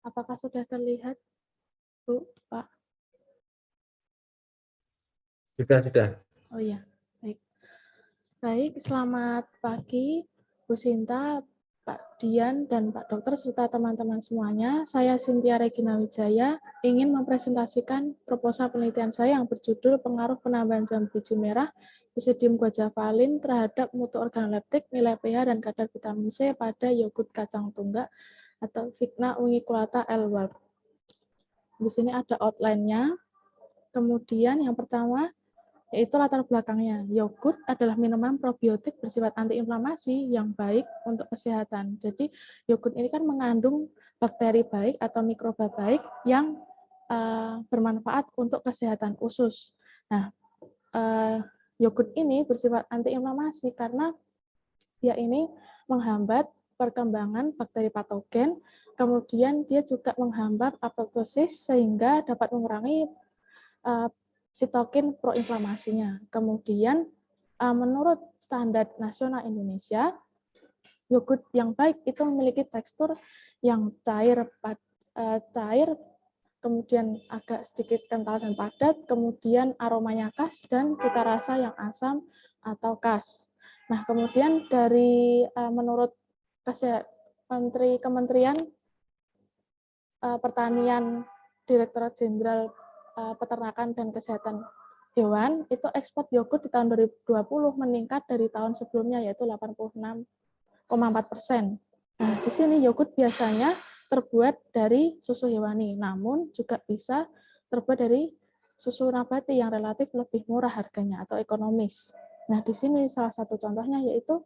Apakah sudah terlihat, Bu, Pak? Sudah. Oh iya, baik. Baik, selamat pagi, Bu Sinta, Pak Dian, dan Pak Dokter, serta teman-teman semuanya. Saya Cynthia Regina Wijaya, ingin mempresentasikan proposal penelitian saya yang berjudul Pengaruh Penambahan Jambu biji merah Basidium guajavalin terhadap mutu organoleptik, nilai pH, dan kadar vitamin C pada yogurt kacang tunggak atau Vigna unguiculata L. Walp. Di sini ada outline-nya. Kemudian yang pertama, yaitu latar belakangnya. Yogurt adalah minuman probiotik bersifat antiinflamasi yang baik untuk kesehatan. Jadi yogurt ini kan mengandung bakteri baik atau mikroba baik yang bermanfaat untuk kesehatan usus. Nah, yogurt ini bersifat antiinflamasi karena dia ini menghambat perkembangan bakteri patogen, kemudian dia juga menghambat apoptosis sehingga dapat mengurangi sitokin proinflamasinya. Kemudian menurut standar nasional Indonesia, yogurt yang baik itu memiliki tekstur yang cair, kemudian agak sedikit kental dan padat, kemudian aromanya khas dan cita rasa yang asam atau khas. Nah, kemudian dari menurut Kementerian Pertanian, Direktorat Jenderal Peternakan dan Kesehatan Hewan, itu ekspor yogurt di tahun 2020 meningkat dari tahun sebelumnya, yaitu 86,4%. Nah, di sini yogurt biasanya terbuat dari susu hewani, namun juga bisa terbuat dari susu nabati yang relatif lebih murah harganya atau ekonomis. Nah, di sini salah satu contohnya yaitu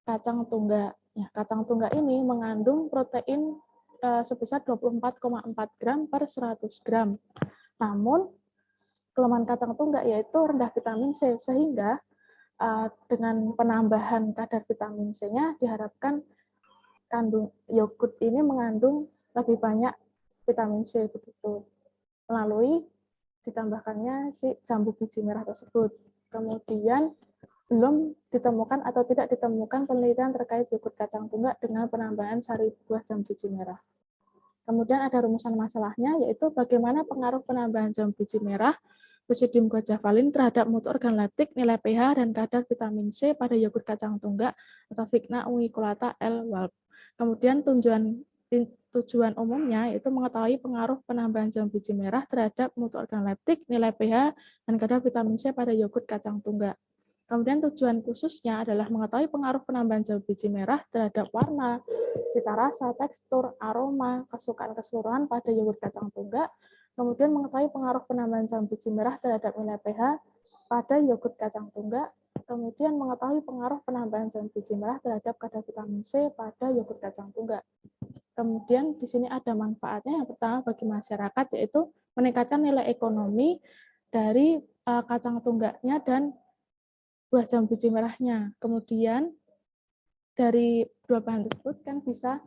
kacang tunggak. Ya, kacang tunggak ini mengandung protein sebesar 24,4 gram per 100 gram. Namun, kelemahan kacang tunggak yaitu rendah vitamin C, sehingga dengan penambahan kadar vitamin C-nya diharapkan yogurt ini mengandung lebih banyak vitamin C begitu melalui ditambahkannya si jambu biji merah tersebut. Kemudian belum ditemukan atau tidak ditemukan penelitian terkait yogurt kacang tunggak dengan penambahan sari buah jambu biji merah. Kemudian ada rumusan masalahnya, yaitu bagaimana pengaruh penambahan jambu biji merah Basidium guajavalin terhadap mutu organoleptik, nilai pH, dan kadar vitamin C pada yogurt kacang tunggak atau Vigna unguiculata L. Walp. Kemudian tujuan umumnya yaitu mengetahui pengaruh penambahan jambu biji merah terhadap mutu organoleptik, nilai pH, dan kadar vitamin C pada yogurt kacang tunggak. Kemudian tujuan khususnya adalah mengetahui pengaruh penambahan jambu biji merah terhadap warna, cita rasa, tekstur, aroma, kesukaan keseluruhan pada yogurt kacang tunggak. Kemudian mengetahui pengaruh penambahan jambu biji merah terhadap nilai pH pada yogurt kacang tunggak. Kemudian mengetahui pengaruh penambahan jambu biji merah terhadap kadar vitamin C pada yogurt kacang tunggak. Kemudian di sini ada manfaatnya. Yang pertama bagi masyarakat yaitu meningkatkan nilai ekonomi dari kacang tunggaknya dan buah jambu biji merahnya. Kemudian dari dua bahan tersebut kan bisa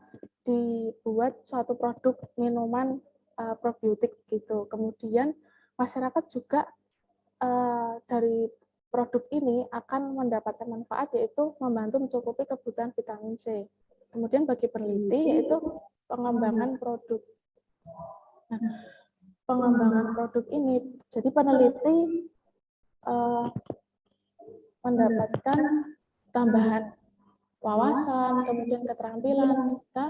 dibuat suatu produk minuman probiotik gitu. Kemudian masyarakat juga dari produk ini akan mendapatkan manfaat yaitu membantu mencukupi kebutuhan vitamin C. Kemudian bagi peneliti yaitu pengembangan produk. Nah, pengembangan produk ini, jadi peneliti mendapatkan tambahan wawasan, kemudian keterampilan, serta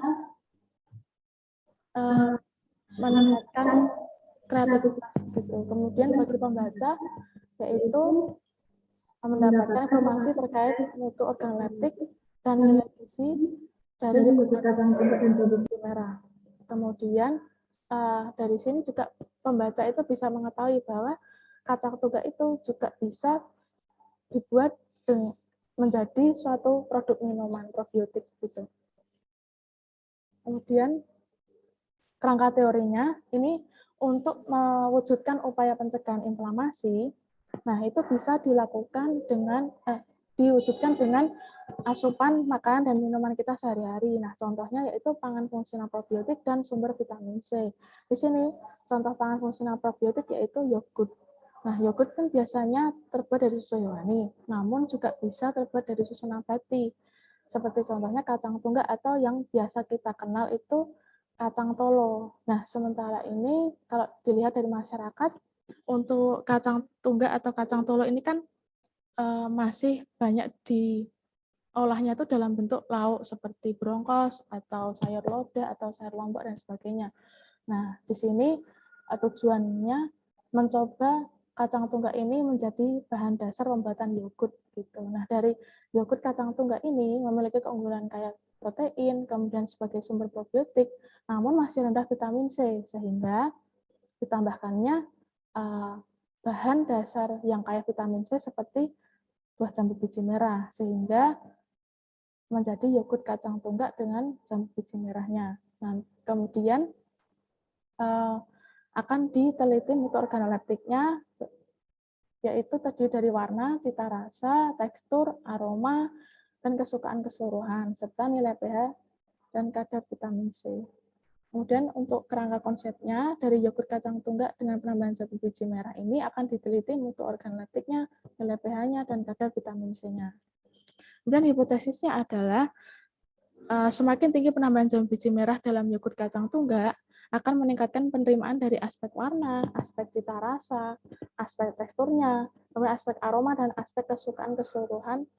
meningkatkan kreativitas gitu. Kemudian bagi pembaca yaitu mendapatkan informasi terkait mutu organoleptik dan nilai gizi dari yogurt kacang tunggak dan jambu biji merah. Kemudian dari sini juga pembaca itu bisa mengetahui bahwa kacang tunggak itu juga bisa dibuat menjadi suatu produk minuman probiotik gitu. Kemudian kerangka teorinya ini untuk mewujudkan upaya pencegahan inflamasi. Nah, itu bisa dilakukan dengan diwujudkan dengan asupan makanan dan minuman kita sehari-hari. Nah, contohnya yaitu pangan fungsional probiotik dan sumber vitamin C. Di sini contoh pangan fungsional probiotik yaitu yogurt. Nah, yogurt kan biasanya terbuat dari susu hewani, namun juga bisa terbuat dari susu nabati. Seperti contohnya kacang tunggak atau yang biasa kita kenal itu kacang tolo. Nah, sementara ini kalau dilihat dari masyarakat, untuk kacang tunggak atau kacang tolo ini kan masih banyak diolahnya itu dalam bentuk lauk seperti brongkos atau sayur lodeh atau sayur lombok dan sebagainya. Nah, di sini tujuannya mencoba kacang tunggak ini menjadi bahan dasar pembuatan yogurt gitu. Nah, dari yogurt kacang tunggak ini memiliki keunggulan kayak protein, kemudian sebagai sumber probiotik, namun masih rendah vitamin C, sehingga ditambahkannya bahan dasar yang kaya vitamin C seperti buah jambu biji merah, sehingga menjadi yogurt kacang tunggak dengan jambu biji merahnya. Nah, kemudian akan diteliti mutu organoleptiknya, yaitu terdiri dari warna, cita rasa, tekstur, aroma, dan kesukaan keseluruhan, serta nilai pH dan kadar vitamin C. Kemudian untuk kerangka konsepnya, dari yogurt kacang tunggak dengan penambahan jambu biji merah ini akan diteliti mutu organoleptiknya, nilai pH-nya, dan kadar vitamin C-nya. Kemudian hipotesisnya adalah semakin tinggi penambahan jambu biji merah dalam yogurt kacang tunggak, akan meningkatkan penerimaan dari aspek warna, aspek cita rasa, aspek teksturnya, kemudian aspek aroma, dan aspek kesukaan keseluruhan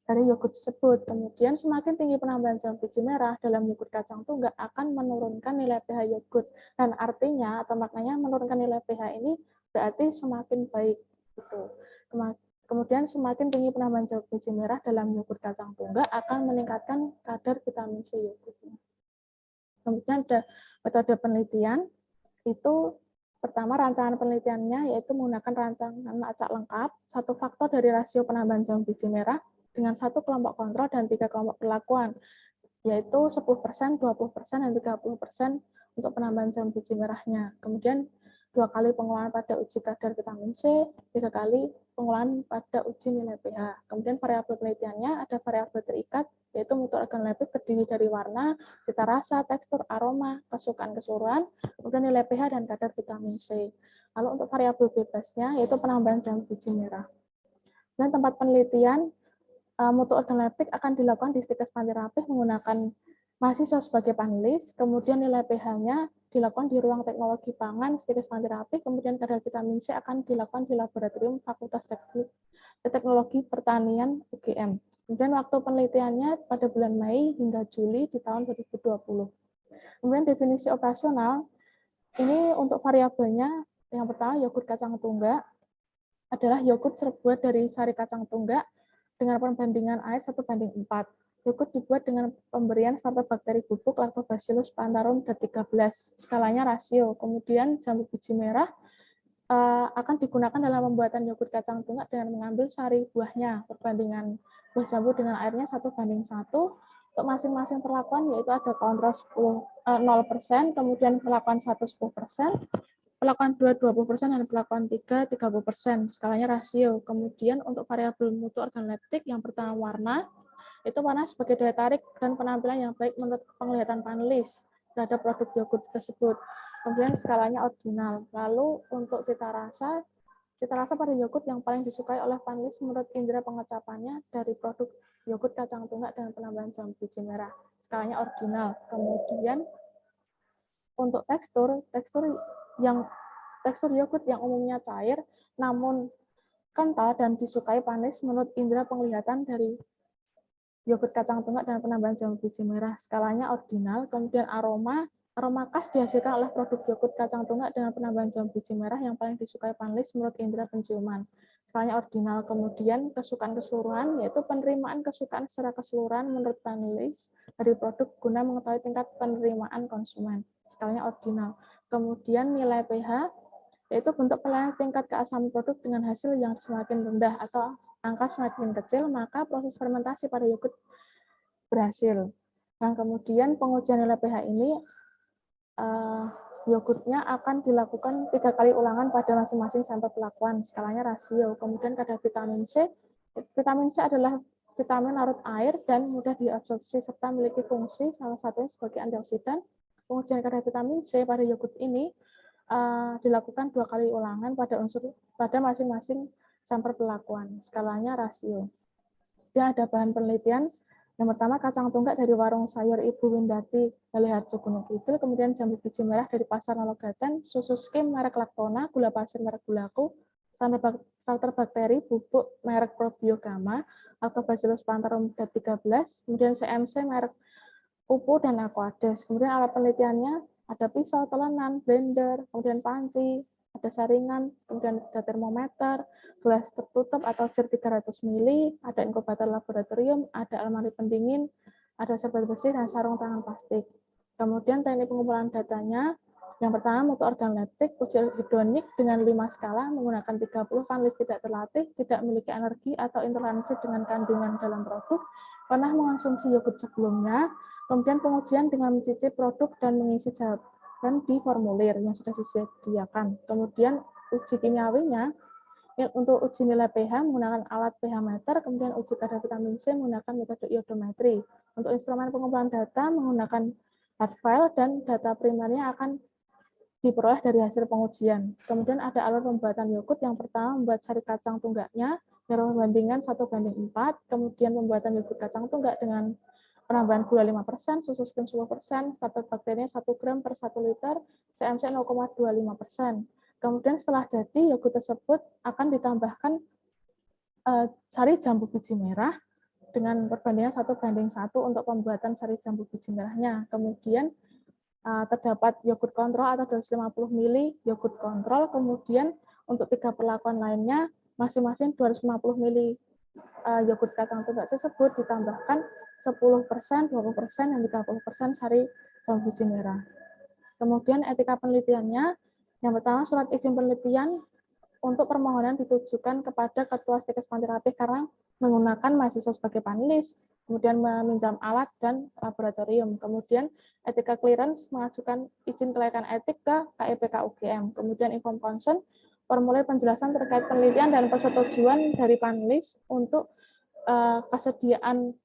dari yogurt tersebut. Kemudian semakin tinggi penambahan jambu biji merah dalam yogurt kacang tunggak akan menurunkan nilai pH yogurt. Dan artinya atau maknanya menurunkan nilai pH ini berarti semakin baik. Gitu. Kemudian semakin tinggi penambahan jambu biji merah dalam yogurt kacang tunggak akan meningkatkan kadar vitamin C yogurtnya. Kemudian ada metode penelitian, itu pertama rancangan penelitiannya yaitu menggunakan rancangan acak lengkap, satu faktor dari rasio penambahan jambu biji merah dengan satu kelompok kontrol dan 3 kelompok perlakuan, yaitu 10%, 20%, dan 30% untuk penambahan jambu biji merahnya. Kemudian 2 kali pengolahan pada uji kadar vitamin C, 3 kali pengolahan pada uji nilai pH. Kemudian variabel penelitiannya ada variabel terikat, yaitu mutu organoleptik terdiri dari warna, cita rasa, tekstur, aroma, kesukaan keseluruhan, kemudian nilai pH dan kadar vitamin C. Lalu untuk variabel bebasnya, yaitu penambahan jambu biji merah. Dan tempat penelitian, mutu organoleptik akan dilakukan di Stikes Panti Rapih menggunakan mahasiswa sebagai panelis, kemudian nilai pH-nya dilakukan di ruang teknologi pangan Stikes Panti Rapih, kemudian kadar vitamin C akan dilakukan di laboratorium Fakultas Teknologi Pertanian UGM. Kemudian waktu penelitiannya pada bulan Mei hingga Juli di tahun 2020. Kemudian definisi operasional, ini untuk variabelnya, yang pertama yogurt kacang tunggak adalah yogurt terbuat dari sari kacang tunggak dengan perbandingan air 1:4. Yogurt dibuat dengan pemberian starter bakteri bubuk Lactobacillus plantarum D13. Skalanya rasio. Kemudian jambu biji merah akan digunakan dalam pembuatan yogurt kacang tunggak dengan mengambil sari buahnya. Perbandingan buah jambu dengan airnya 1:1. Untuk masing-masing perlakuan yaitu ada kontrol 0%, kemudian perlakuan 1 10%, perlakuan 2 20%, dan perlakuan 3 30%. Skalanya rasio. Kemudian untuk variabel mutu organoleptik, yang pertama warna, itu warna sebagai daya tarik dan penampilan yang baik menurut penglihatan panelis terhadap produk yogurt tersebut. Kemudian skalanya ordinal. Lalu untuk cita rasa pada yogurt yang paling disukai oleh panelis menurut indera pengecapannya dari produk yogurt kacang tunggak dengan penambahan jambu biji merah. Skalanya ordinal. Kemudian untuk tekstur yogurt yang umumnya cair namun kental dan disukai panelis menurut indera penglihatan dari yogurt kacang tunggak dan penambahan jambu biji merah. Skalanya ordinal. Kemudian aroma khas dihasilkan oleh produk yogurt kacang tunggak dengan penambahan jambu biji merah yang paling disukai panelis menurut indera penciuman. Skalanya ordinal. Kemudian kesukaan keseluruhan, yaitu penerimaan kesukaan secara keseluruhan menurut panelis dari produk guna mengetahui tingkat penerimaan konsumen. Skalanya ordinal. Kemudian nilai pH, yaitu bentuk penilaian tingkat keasaman produk dengan hasil yang semakin rendah atau angka semakin kecil, maka proses fermentasi pada yogurt berhasil. Nah, kemudian pengujian nilai pH ini, yogurtnya akan dilakukan 3 kali ulangan pada masing-masing sampel pelakuan, skalanya rasio. Kemudian kadar vitamin C. Vitamin C adalah vitamin larut air dan mudah diabsorpsi serta memiliki fungsi salah satunya sebagai antioksidan. Pengujian kadar vitamin C pada yogurt ini dilakukan 2 kali ulangan pada masing-masing sampel pelakuan, skalanya rasio. Dan ada bahan penelitian Yang pertama kacang tunggak dari warung sayur Ibu Windati Baliharjo Gunung Kidul, kemudian jambu biji merah dari pasar Nologaten, susu skim merek Laktona, gula pasir merek Gulaku, starter bakteri bubuk merek Probiogama, Lactobacillus plantarum Dat13, kemudian CMC merek Pupu dan Aquades. Kemudian alat penelitiannya ada pisau, telenan, blender, kemudian panci, ada saringan, kemudian ada termometer, gelas tertutup atau jar 300 ml, ada inkubator laboratorium, ada almari pendingin, ada serbet besi, dan sarung tangan plastik. Kemudian teknik pengumpulan datanya, yang pertama mutu organoleptik, uji hedonik dengan 5 skala, menggunakan 30 panelis tidak terlatih, tidak memiliki alergi atau intoleransi dengan kandungan dalam produk, pernah mengonsumsi yogurt sebelumnya, kemudian pengujian dengan mencicip produk dan mengisi jawaban di formulir yang sudah disediakan. Kemudian uji kimiawinya, untuk uji nilai pH menggunakan alat pH meter, kemudian uji kadar vitamin C menggunakan metode iodometri. Untuk instrumen pengumpulan data menggunakan hard file dan data primernya akan diperoleh dari hasil pengujian. Kemudian ada alur pembuatan yogurt. Yang pertama membuat sari kacang tunggaknya dengan perbandingan 1:4, kemudian pembuatan yogurt kacang tunggak dengan penambahan gula 5%, susu skim 10%, starter bakterinya 1 gram per 1 liter, CMC 0,25%. Kemudian setelah jadi, yogurt tersebut akan ditambahkan sari jambu biji merah dengan perbandingan 1:1 untuk pembuatan sari jambu biji merahnya. Kemudian terdapat yogurt kontrol atau 250 ml yogurt kontrol, kemudian untuk 3 perlakuan lainnya, masing-masing 250 ml yogurt kacang tunggak tersebut ditambahkan 10%, 20%, dan 30% sari jambu biji merah. Kemudian etika penelitiannya, yang pertama surat izin penelitian untuk permohonan ditujukan kepada Ketua Stikes Panterapi karena menggunakan mahasiswa sebagai panelis, kemudian meminjam alat dan laboratorium. Kemudian etika clearance mengajukan izin kelayakan etik ke KIPK UGM. Kemudian inform consent, formulir penjelasan terkait penelitian dan persetujuan dari panelis untuk kesediaan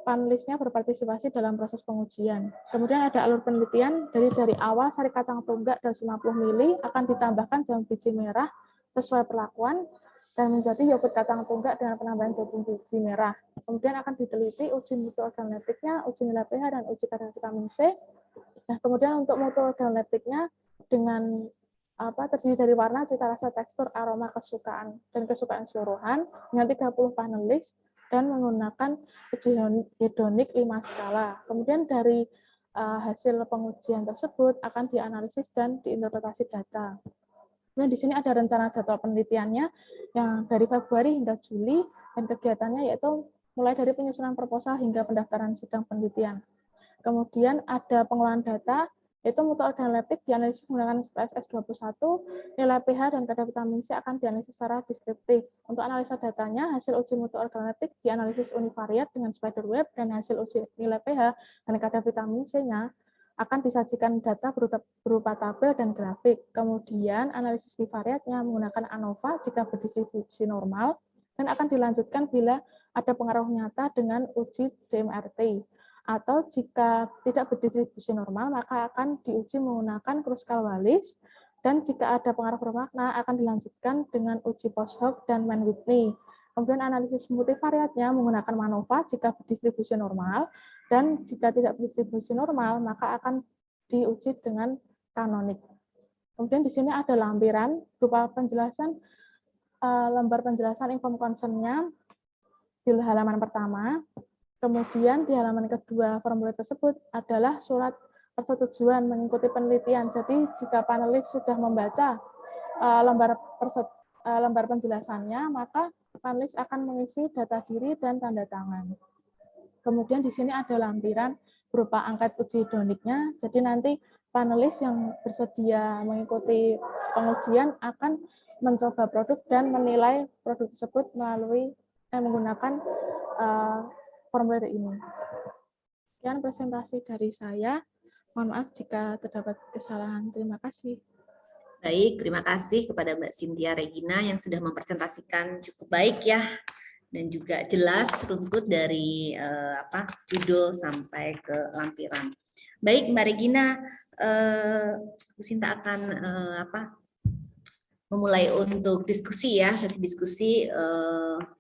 panelisnya berpartisipasi dalam proses pengujian. Kemudian ada alur penelitian dari awal sari kacang tunggak 250 ml akan ditambahkan jambu biji merah sesuai perlakuan dan menjadi yogurt kacang tunggak dengan penambahan jambu biji merah. Kemudian akan diteliti uji mutu organoleptiknya, uji nilai pH, dan uji kadar vitamin C. Nah, kemudian untuk mutu organoleptiknya dengan terdiri dari warna, cita rasa, tekstur, aroma, kesukaan, dan kesukaan seluruhan dengan 30 panelis dan menggunakan uji hedonik 5 skala. Kemudian dari hasil pengujian tersebut akan dianalisis dan diinterpretasi data. Nah, di sini ada rencana jadwal penelitiannya yang dari Februari hingga Juli, dan kegiatannya yaitu mulai dari penyusunan proposal hingga pendaftaran sidang penelitian. Kemudian ada pengolahan data, yaitu mutu organoleptik dianalisis menggunakan SPSS 21, nilai pH dan kadar vitamin C akan dianalisis secara deskriptif. Untuk analisa datanya, hasil uji mutu organoleptik dianalisis univariat dengan spiderweb, dan hasil uji nilai pH dan kadar vitamin C-nya akan disajikan data berupa tabel dan grafik. Kemudian analisis bivariatnya menggunakan ANOVA jika berdistribusi normal, dan akan dilanjutkan bila ada pengaruh nyata dengan uji DMRT. Atau jika tidak berdistribusi normal, maka akan diuji menggunakan Kruskal-Wallis, dan jika ada pengaruh bermakna akan dilanjutkan dengan uji post hoc dan Mann-Whitney. Kemudian analisis multivariatnya menggunakan MANOVA jika berdistribusi normal, dan jika tidak berdistribusi normal, maka akan diuji dengan kanonik. Kemudian di sini ada lampiran berupa penjelasan, lembar penjelasan inform consent-nya di halaman pertama. Kemudian di halaman kedua formulir tersebut adalah surat persetujuan mengikuti penelitian. Jadi jika panelis sudah membaca lembar penjelasannya, maka panelis akan mengisi data diri dan tanda tangan. Kemudian di sini ada lampiran berupa angket uji hedoniknya. Jadi nanti panelis yang bersedia mengikuti pengujian akan mencoba produk dan menilai produk tersebut melalui menggunakan formulir ini. Sekian presentasi dari saya. Mohon maaf jika terdapat kesalahan. Terima kasih. Baik, terima kasih kepada Mbak Cynthia Regina yang sudah mempresentasikan cukup baik ya, dan juga jelas runtut dari judul sampai ke lampiran. Baik, Mbak Regina, Bu Sinta akan memulai untuk diskusi ya, sesi diskusi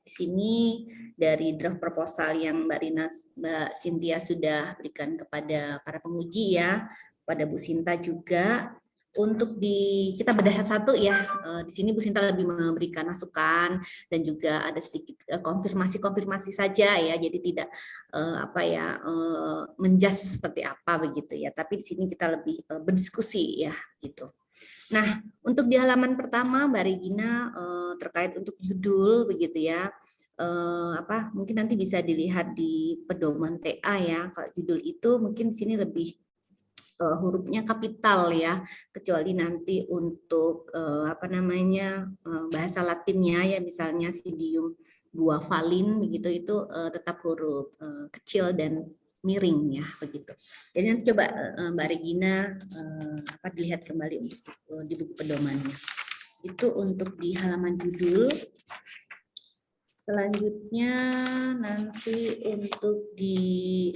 di sini dari draft proposal yang Mbak Cynthia sudah berikan kepada para penguji ya, pada Bu Sinta juga. Untuk kita bedah satu ya, di sini Bu Sinta lebih memberikan masukan dan juga ada sedikit konfirmasi saja ya, jadi tidak menjudge seperti apa begitu ya, tapi di sini kita lebih berdiskusi ya gitu. Nah, untuk di halaman pertama Mbak Regina terkait untuk judul begitu ya, mungkin nanti bisa dilihat di pedoman TA ya. Kalau judul itu mungkin di sini lebih hurufnya kapital ya, kecuali nanti untuk bahasa Latinnya ya, misalnya Sidium guavalin begitu, itu tetap huruf kecil dan miring ya begitu. Jadi nanti coba Mbak Regina dilihat kembali di buku pedomannya. Itu untuk di halaman judul. Selanjutnya nanti untuk di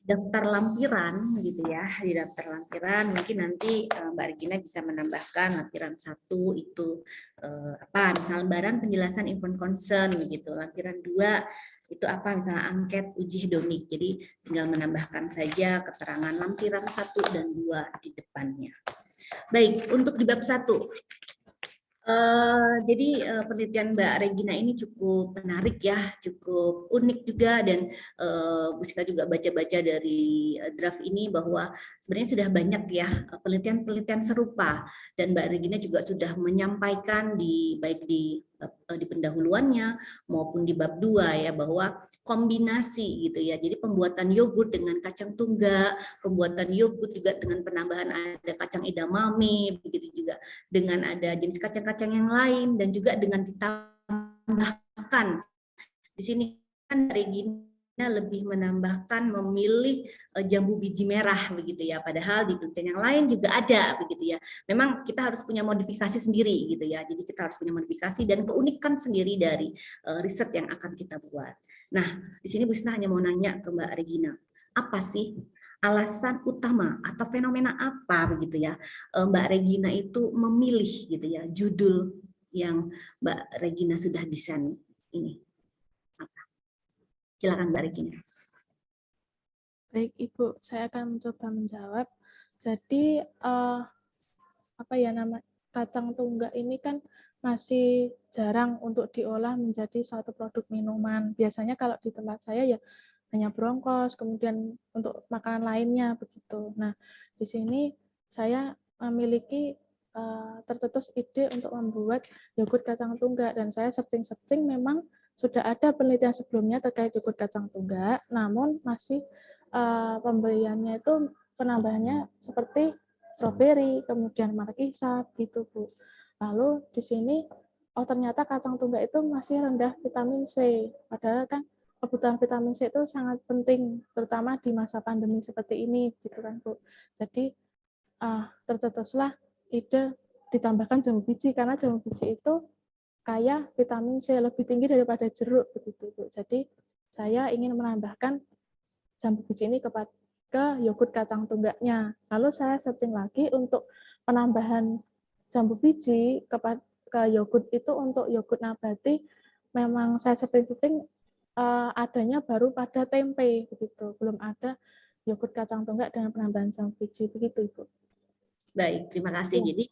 daftar lampiran gitu ya, di daftar lampiran mungkin nanti Mbak Regina bisa menambahkan lampiran 1 itu misalnya lembaran penjelasan inform concern begitu, lampiran 2 itu misalnya angket uji hedonik, jadi tinggal menambahkan saja keterangan lampiran 1 dan 2 di depannya. Baik, untuk di bab 1 jadi penelitian Mbak Regina ini cukup menarik ya, cukup unik juga, dan Bu Sita juga baca-baca dari draft ini bahwa sebenarnya sudah banyak ya penelitian-penelitian serupa, dan Mbak Regina juga sudah menyampaikan baik di pendahuluannya maupun di bab 2 ya, bahwa kombinasi gitu ya, jadi pembuatan yogurt dengan kacang tunggak, pembuatan yogurt juga dengan penambahan ada kacang edamame, begitu juga dengan ada jenis kacang-kacang yang lain, dan juga dengan ditambahkan di sini kan Regina lebih menambahkan memilih jambu biji merah begitu ya, padahal di penelitian yang lain juga ada begitu ya. Memang kita harus punya modifikasi sendiri gitu ya, jadi kita harus punya modifikasi dan keunikan sendiri dari riset yang akan kita buat. Nah, di sini Bu Sita hanya mau nanya ke Mbak Regina, apa sih alasan utama atau fenomena apa begitu ya Mbak Regina itu memilih gitu ya judul yang Mbak Regina sudah desain ini? Apa? Silakan Mbak Regina. Baik Ibu, saya akan mencoba menjawab. Jadi kacang tunggak ini kan masih jarang untuk diolah menjadi suatu produk minuman. Biasanya kalau di tempat saya ya hanya brongkos, kemudian untuk makanan lainnya begitu. Nah, di sini saya memiliki tercetus ide untuk membuat yogurt kacang tunggak, dan saya searching-searching memang sudah ada penelitian sebelumnya terkait yogurt kacang tunggak, namun masih pemberiannya itu penambahannya seperti stroberi, kemudian markisa, gitu Bu. Lalu di sini, ternyata kacang tunggak itu masih rendah vitamin C, padahal kan kebutuhan vitamin C itu sangat penting, terutama di masa pandemi seperti ini, gitu kan Bu. Jadi tercetuslah ide ditambahkan jambu biji, karena jambu biji itu kaya vitamin C, lebih tinggi daripada jeruk begitu Bu. Jadi saya ingin menambahkan jambu biji ini ke yogurt kacang tunggaknya. Lalu saya searching lagi untuk penambahan jambu biji ke yogurt itu, untuk yogurt nabati memang saya searching adanya baru pada tempe begitu, belum ada yogurt kacang tunggak dengan penambahan jambu biji begitu Ibu. Baik, terima kasih. Jadi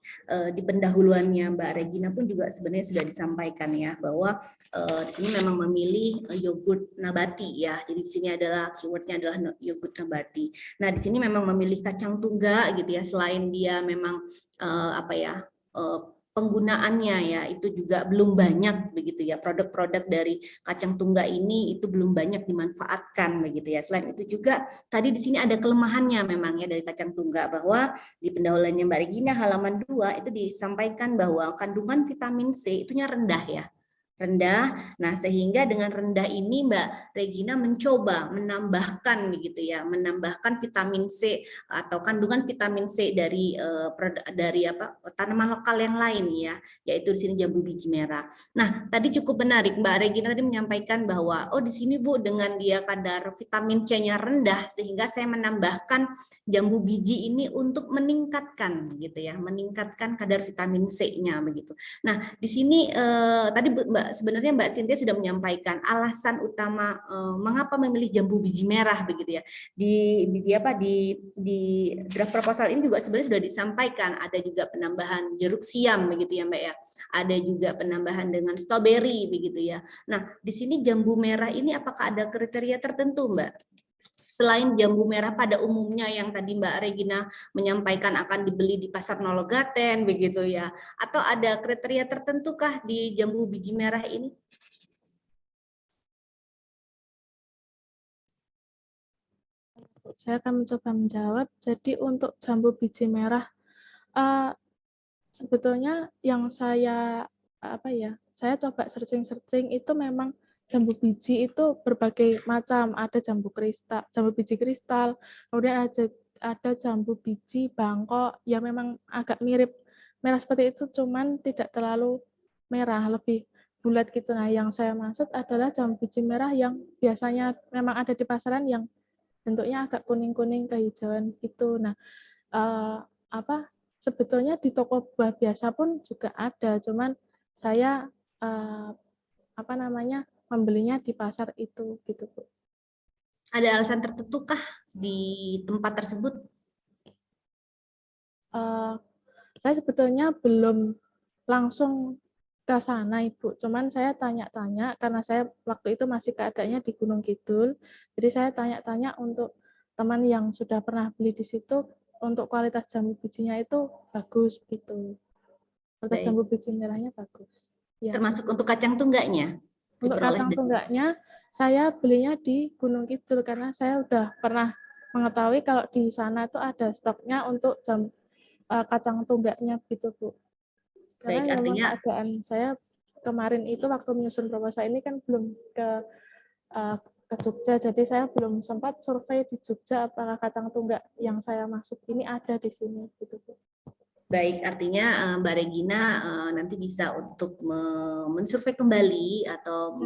di pendahuluannya Mbak Regina pun juga sebenarnya sudah disampaikan ya bahwa di sini memang memilih yogurt nabati ya. Jadi di sini adalah keywordnya adalah yogurt nabati. Nah, di sini memang memilih kacang tunggak gitu ya. Selain dia memang penggunaannya ya itu juga belum banyak begitu ya, produk-produk dari kacang tunggak ini itu belum banyak dimanfaatkan begitu ya. Selain itu juga tadi di sini ada kelemahannya memang ya dari kacang tunggak, bahwa di pendahuluannya Mbak Regina halaman 2 itu disampaikan bahwa kandungan vitamin C itunya rendah ya. rendah. Nah, sehingga dengan rendah ini Mbak Regina mencoba menambahkan begitu ya, menambahkan vitamin C atau kandungan vitamin C dari tanaman lokal yang lain ya, yaitu di sini jambu biji merah. Nah, tadi cukup menarik Mbak Regina tadi menyampaikan bahwa di sini Bu dengan dia kadar vitamin C-nya rendah sehingga saya menambahkan jambu biji ini untuk meningkatkan gitu ya, meningkatkan kadar vitamin C-nya begitu. Nah, di sini tadi sebenarnya Mbak Cynthia sudah menyampaikan alasan utama mengapa memilih jambu biji merah begitu ya. Di draft proposal ini juga sebenarnya sudah disampaikan, ada juga penambahan jeruk siam begitu ya Mbak ya. Ada juga penambahan dengan strawberry begitu ya. Nah, di sini jambu merah ini apakah ada kriteria tertentu Mbak? Selain jambu merah pada umumnya yang tadi Mbak Regina menyampaikan akan dibeli di pasar Nologaten begitu ya, atau ada kriteria tertentukah di jambu biji merah ini? Saya akan mencoba menjawab. Jadi untuk jambu biji merah, sebetulnya yang saya coba searching itu memang jambu biji itu berbagai macam, ada jambu biji kristal, kemudian ada jambu biji Bangkok yang memang agak mirip merah seperti itu, cuman tidak terlalu merah, lebih bulat gitu. Nah, yang saya maksud adalah jambu biji merah yang biasanya memang ada di pasaran yang bentuknya agak kuning-kuning kehijauan gitu. Nah, sebetulnya di toko buah biasa pun juga ada, cuman saya membelinya di pasar itu gitu Bu. Ada alasan tertentu kah di tempat tersebut? Saya sebetulnya belum langsung ke sana Ibu, cuman saya tanya-tanya karena saya waktu itu masih keadaannya di Gunung Kidul, jadi saya tanya-tanya untuk teman yang sudah pernah beli di situ untuk kualitas jambu bijinya itu bagus gitu. Kualitas jambu biji merahnya bagus. Ya. Termasuk untuk kacang tunggaknya? Untuk kacang tunggaknya, saya belinya di Gunung Kidul karena saya udah pernah mengetahui kalau di sana itu ada stoknya untuk kacang tunggaknya gitu Bu. Karena Baik, memang artinya keadaan saya kemarin itu waktu menyusun proposal ini kan belum ke Jogja, jadi saya belum sempat survei di Jogja apakah kacang tunggak yang saya maksud ini ada di sini gitu Bu. Baik, artinya Mbak Regina nanti bisa untuk mensurvei kembali atau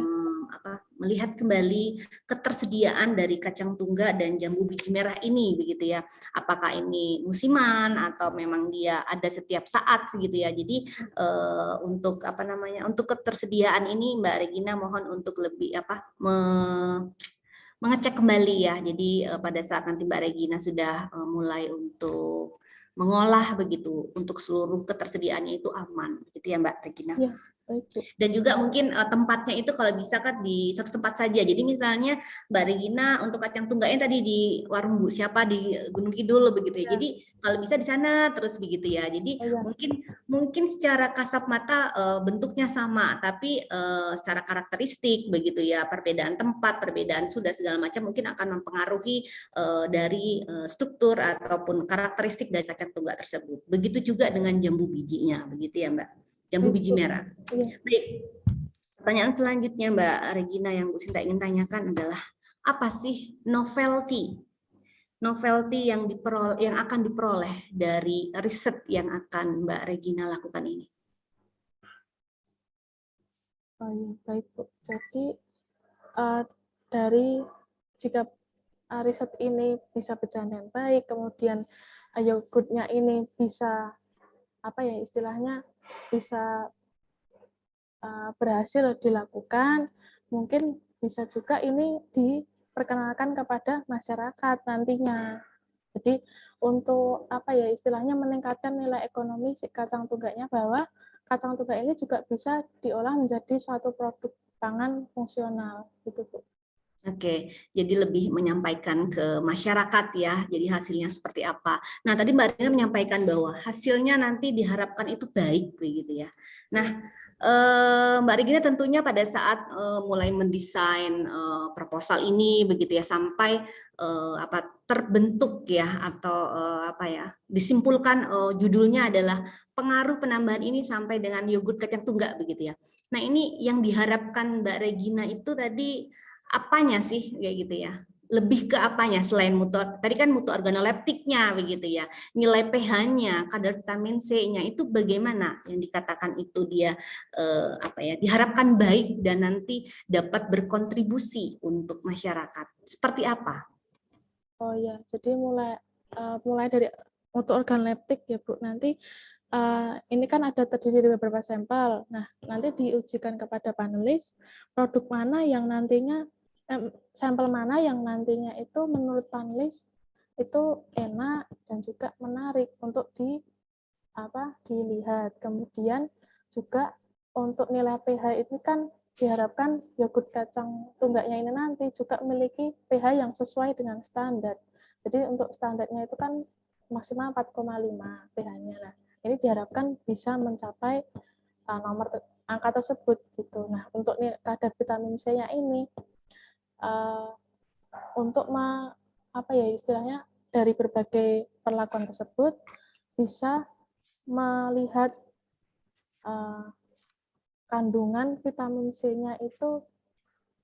melihat kembali ketersediaan dari kacang tunggak dan jambu biji merah ini, begitu ya. Apakah ini musiman atau memang dia ada setiap saat, gitu ya. Jadi untuk untuk ketersediaan ini Mbak Regina mohon untuk lebih mengecek kembali ya. Jadi pada saat nanti Mbak Regina sudah mulai untuk mengolah begitu untuk seluruh ketersediaannya itu aman, gitu ya Mbak Regina. Ya, baik, Bu. Dan juga mungkin tempatnya itu kalau bisa kan di satu tempat saja. Jadi misalnya Mbak Regina untuk kacang tunggaknya tadi di warung Bu siapa di Gunung Kidul begitu ya. Jadi kalau bisa di sana terus begitu ya. Jadi mungkin secara kasat mata bentuknya sama, tapi secara karakteristik begitu ya, perbedaan tempat, perbedaan sudah segala macam mungkin akan mempengaruhi dari struktur ataupun karakteristik dari kacang tunggak tersebut. Begitu juga dengan jambu bijinya, begitu ya Mbak. Jambu biji merah. Baik. Pertanyaan selanjutnya Mbak Regina yang Bu Sinta ingin tanyakan adalah apa sih novelty yang akan diperoleh dari riset yang akan Mbak Regina lakukan ini? Baik Bu. Jadi dari jika riset ini bisa berjalan dengan baik, kemudian yogurtnya ini bisa istilahnya bisa berhasil dilakukan, mungkin bisa juga ini diperkenalkan kepada masyarakat nantinya. Jadi untuk istilahnya meningkatkan nilai ekonomi si kacang tunggaknya, bahwa kacang tunggak ini juga bisa diolah menjadi suatu produk pangan fungsional gitu Bu. Oke, jadi lebih menyampaikan ke masyarakat ya, jadi hasilnya seperti apa. Nah, tadi Mbak Rina menyampaikan bahwa hasilnya nanti diharapkan itu baik, begitu ya. Nah, Mbak Regina tentunya pada saat mulai mendesain proposal ini begitu ya sampai terbentuk ya atau disimpulkan judulnya adalah pengaruh penambahan ini sampai dengan yogurt kacang tunggak begitu ya. Nah, ini yang diharapkan Mbak Regina itu tadi apanya sih kayak gitu ya? Lebih ke apanya selain mutu, tadi kan mutu organoleptiknya begitu ya, nilai pH-nya, kadar vitamin C-nya itu bagaimana yang dikatakan itu dia diharapkan baik dan nanti dapat berkontribusi untuk masyarakat. Seperti apa? Oh ya, jadi mulai dari mutu organoleptik ya Bu. Nanti ini kan ada terdiri dari beberapa sampel. Nah, nanti diujikan kepada panelis produk mana yang nantinya sampel mana yang nantinya itu menurut panelis itu enak dan juga menarik untuk dilihat. Kemudian juga untuk nilai pH itu kan diharapkan yogurt kacang tunggaknya ini nanti juga memiliki pH yang sesuai dengan standar. Jadi untuk standarnya itu kan maksimal 4,5 pH-nya. Nah, ini diharapkan bisa mencapai angka tersebut gitu. Nah, untuk kadar vitamin C-nya ini untuk istilahnya dari berbagai perlakuan tersebut bisa melihat kandungan vitamin C-nya itu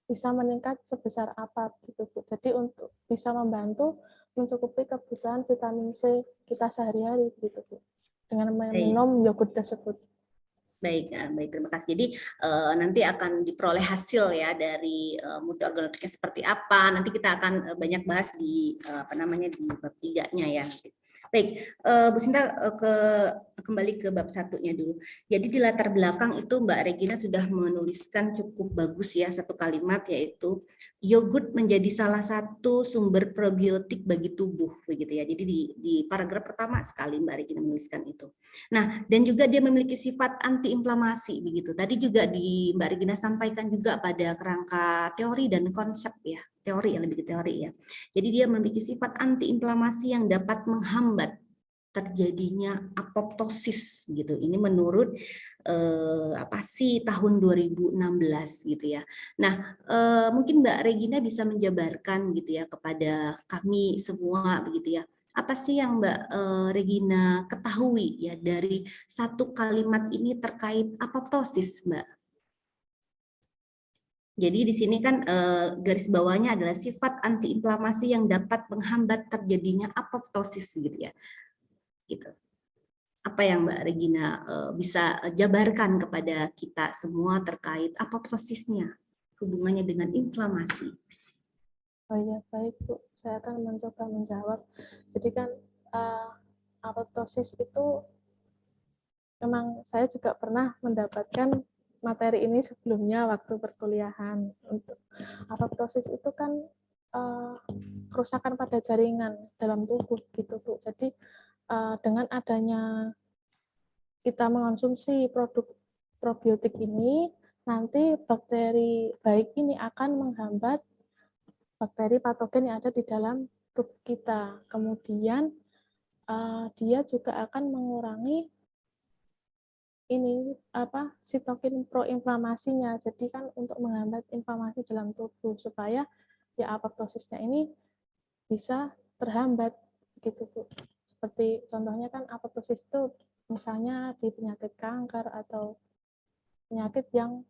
bisa meningkat sebesar apa gitu Bu. Jadi untuk bisa membantu mencukupi kebutuhan vitamin C kita sehari-hari gitu Bu. Dengan minum yogurt tersebut. Baik, terima kasih. Jadi nanti akan diperoleh hasil ya dari mutu organoleptiknya seperti apa. Nanti kita akan banyak bahas di di bab 3-nya ya. Baik, Bu Sinta kembali ke bab 1-nya dulu. Jadi di latar belakang itu Mbak Regina sudah menuliskan cukup bagus ya satu kalimat, yaitu yogurt menjadi salah satu sumber probiotik bagi tubuh begitu ya. Jadi di paragraf pertama sekali Mbak Regina menuliskan itu. Nah, dan juga dia memiliki sifat antiinflamasi begitu. Tadi juga Mbak Regina sampaikan juga pada kerangka teori dan konsep ya. Teori ya, lebih ke teori ya. Jadi dia memiliki sifat antiinflamasi yang dapat menghambat terjadinya apoptosis gitu. Ini menurut tahun 2016 gitu ya. Nah, mungkin Mbak Regina bisa menjabarkan gitu ya kepada kami semua begitu ya. Apa sih yang Mbak Regina ketahui ya dari satu kalimat ini terkait apoptosis, Mbak? Jadi di sini kan garis bawahnya adalah sifat antiinflamasi yang dapat menghambat terjadinya apoptosis gitu ya. Gitu. Apa yang Mbak Regina bisa jabarkan kepada kita semua terkait apoptosisnya, hubungannya dengan inflamasi? Oh iya, baik Bu. Saya akan mencoba menjawab. Jadi kan apoptosis itu memang saya juga pernah mendapatkan materi ini sebelumnya waktu perkuliahan. Untuk apoptosis itu kan kerusakan pada jaringan dalam tubuh gitu Bu. Jadi dengan adanya kita mengonsumsi produk probiotik ini, nanti bakteri baik ini akan menghambat bakteri patogen yang ada di dalam tubuh kita. Kemudian dia juga akan mengurangi sitokin proinflamasinya. Jadi kan untuk menghambat inflamasi dalam tubuh supaya ya apoptosisnya ini bisa terhambat gitu Bu. Seperti contohnya kan apoptosis itu misalnya di penyakit kanker atau penyakit yang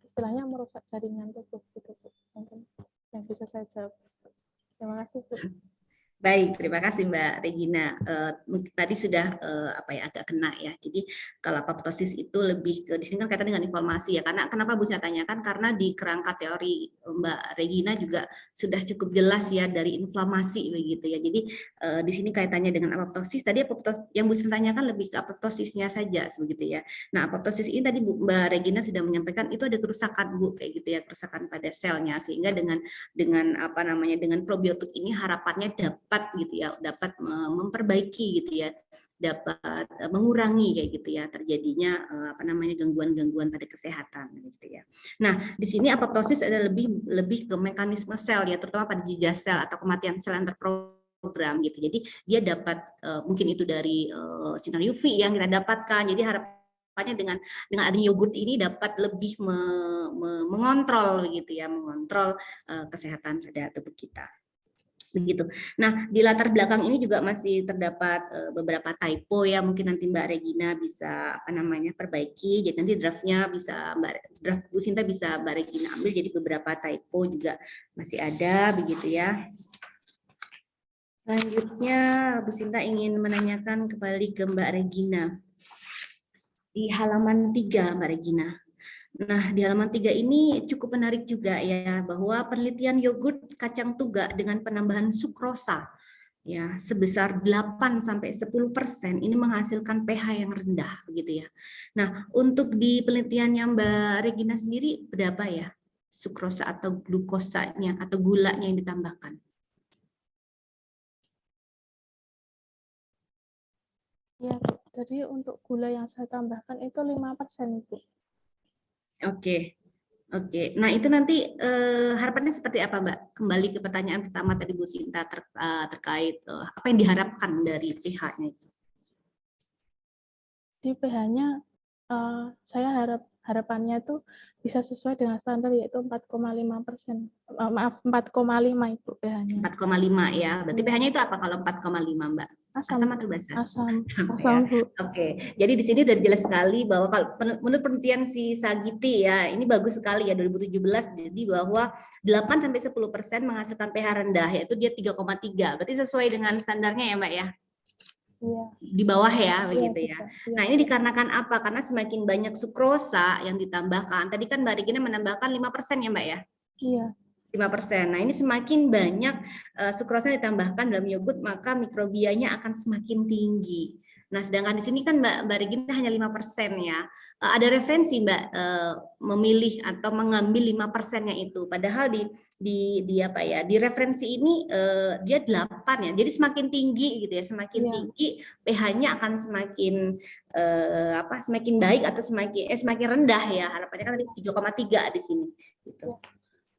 istilahnya merusak jaringan tubuh gitu Bu. Mungkin yang bisa saya jawab. Terima kasih Bu. Baik, terima kasih Mbak Regina. Tadi sudah agak kena ya. Jadi kalau apoptosis itu lebih ke di sini kan kaitan dengan informasi ya. Karena kenapa Bu saya tanyakan? Karena di kerangka teori Mbak Regina juga sudah cukup jelas ya dari inflamasi begitu ya. Jadi di sini kaitannya dengan apoptosis. Tadi yang Bu saya tanyakan lebih ke apoptosisnya saja begitu ya. Nah, apoptosis ini tadi Mbak Regina sudah menyampaikan itu ada kerusakan Bu kayak gitu ya, kerusakan pada selnya sehingga dengan probiotik ini harapannya dapat memperbaiki gitu ya, dapat mengurangi kayak gitu ya terjadinya gangguan-gangguan pada kesehatan gitu ya. Nah, di sini apoptosis ada lebih ke mekanisme sel ya, terutama pada jejak sel atau kematian sel yang terprogram gitu. Jadi dia dapat mungkin itu dari sinar UV yang kita dapatkan. Jadi harapan harapannya dengan adanya yogurt ini dapat lebih mengontrol begitu ya, mengontrol kesehatan pada tubuh kita. Begitu. Nah, di latar belakang ini juga masih terdapat beberapa typo ya, mungkin nanti Mbak Regina bisa perbaiki. Jadi nanti draftnya bisa draft Bu Sinta bisa Mbak Regina ambil, jadi beberapa typo juga masih ada begitu ya. Selanjutnya Bu Sinta ingin menanyakan kembali ke Mbak Regina. Di halaman 3 Mbak Regina. Nah, di halaman 3 ini cukup menarik juga ya, bahwa penelitian yogurt kacang tungga dengan penambahan sukrosa ya sebesar 8-10% ini menghasilkan pH yang rendah begitu ya. Nah, untuk di penelitiannya Mbak Regina sendiri berapa ya sukrosa atau glukosanya atau gulanya yang ditambahkan? Ya, jadi untuk gula yang saya tambahkan itu 5%, Bu. Oke. Nah itu nanti harapannya seperti apa Mbak? Kembali ke pertanyaan pertama tadi Bu Sinta terkait apa yang diharapkan dari pH-nya itu. Di pH-nya saya harapannya itu bisa sesuai dengan standar, yaitu 4,5%. Maaf, 4,5 itu pH-nya. 4,5 ya. Berarti pH-nya itu apa kalau 4,5 Mbak? Asam atau basa? Asam, Ya. Bu. Oke, jadi di sini udah jelas sekali bahwa kalau menurut penelitian si Sagiti ya, ini bagus sekali ya 2017, jadi bahwa 8-10% menghasilkan pH rendah, yaitu dia 3,3. Berarti sesuai dengan standarnya ya Mbak ya? Iya. Di bawah ya, begitu ya. Iya. Nah, ini dikarenakan apa? Karena semakin banyak sukrosa yang ditambahkan. Tadi kan Mbak Regina menambahkan 5% ya Mbak ya? Iya. 5%. Nah, ini semakin banyak sukrosa ditambahkan dalam yogurt, maka mikrobianya akan semakin tinggi. Nah, sedangkan di sini kan Mbak Regina hanya 5% ya. Ada referensi Mbak memilih atau mengambil 5%-nya itu. Padahal di referensi ini dia 8 ya. Jadi semakin tinggi gitu ya, semakin tinggi pH-nya akan semakin semakin baik atau semakin rendah ya. Harapannya kan tadi 3,3 di sini gitu.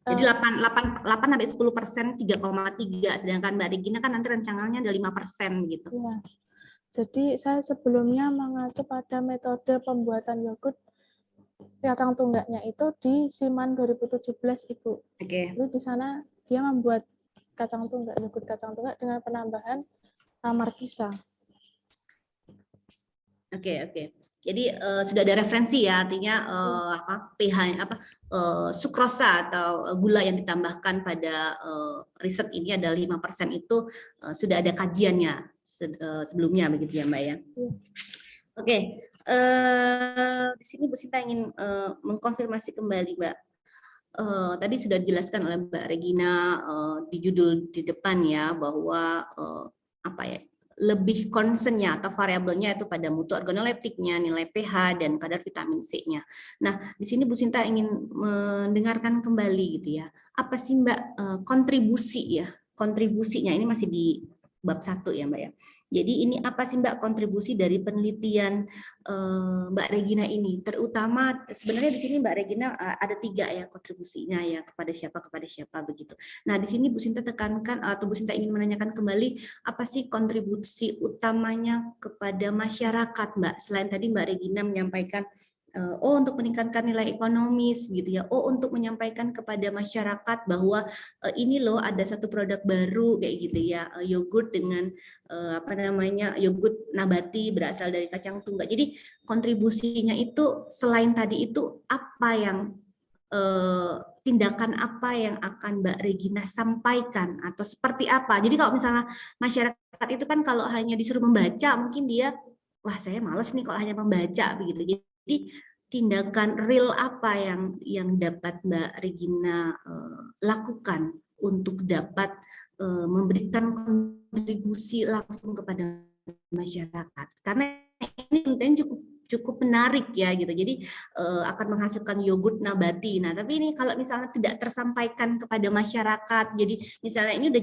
Jadi 8-10% 3,3, sedangkan Mbak Regina kan nanti rencananya ada 5% gitu. Iya. Jadi saya sebelumnya mengacu pada metode pembuatan yogurt kacang tunggaknya itu di Siman 2017, Ibu. Oke. Lalu di sana dia membuat yogurt kacang tunggak dengan penambahan markisa. Oke. Jadi sudah ada referensi ya, artinya pH sukrosa atau gula yang ditambahkan pada riset ini adalah 5% itu sudah ada kajiannya sebelumnya begitu ya Mbak ya. Oke. Di sini Bu Sinta ingin mengkonfirmasi kembali Mbak. Tadi sudah dijelaskan oleh Mbak Regina di judul di depan ya, bahwa lebih concern-nya atau variabelnya itu pada mutu organoleptiknya, nilai pH, dan kadar vitamin C-nya. Nah, di sini Bu Sinta ingin mendengarkan kembali gitu ya. Apa sih Mbak kontribusinya ini masih di bab 1 ya Mbak ya. Jadi ini apa sih Mbak kontribusi dari penelitian Mbak Regina ini? Terutama sebenarnya di sini Mbak Regina ada 3 ya kontribusinya ya, kepada siapa begitu. Nah di sini Bu Sinta tekankan atau Bu Sinta ingin menanyakan kembali apa sih kontribusi utamanya kepada masyarakat Mbak? Selain tadi Mbak Regina menyampaikan untuk meningkatkan nilai ekonomis gitu ya, untuk menyampaikan kepada masyarakat bahwa ini loh ada satu produk baru kayak gitu ya, yogurt dengan yogurt nabati berasal dari kacang tunggak. Jadi kontribusinya itu selain tadi itu apa yang tindakan apa yang akan Mbak Regina sampaikan atau seperti apa? Jadi kalau misalnya masyarakat itu kan kalau hanya disuruh membaca mungkin dia wah saya males nih kalau hanya membaca begitu. Jadi tindakan real apa yang dapat Mbak Regina lakukan untuk dapat memberikan kontribusi langsung kepada masyarakat? Karena ini konten cukup menarik ya gitu. Jadi akan menghasilkan yogurt nabati. Nah, tapi ini kalau misalnya tidak tersampaikan kepada masyarakat, jadi misalnya ini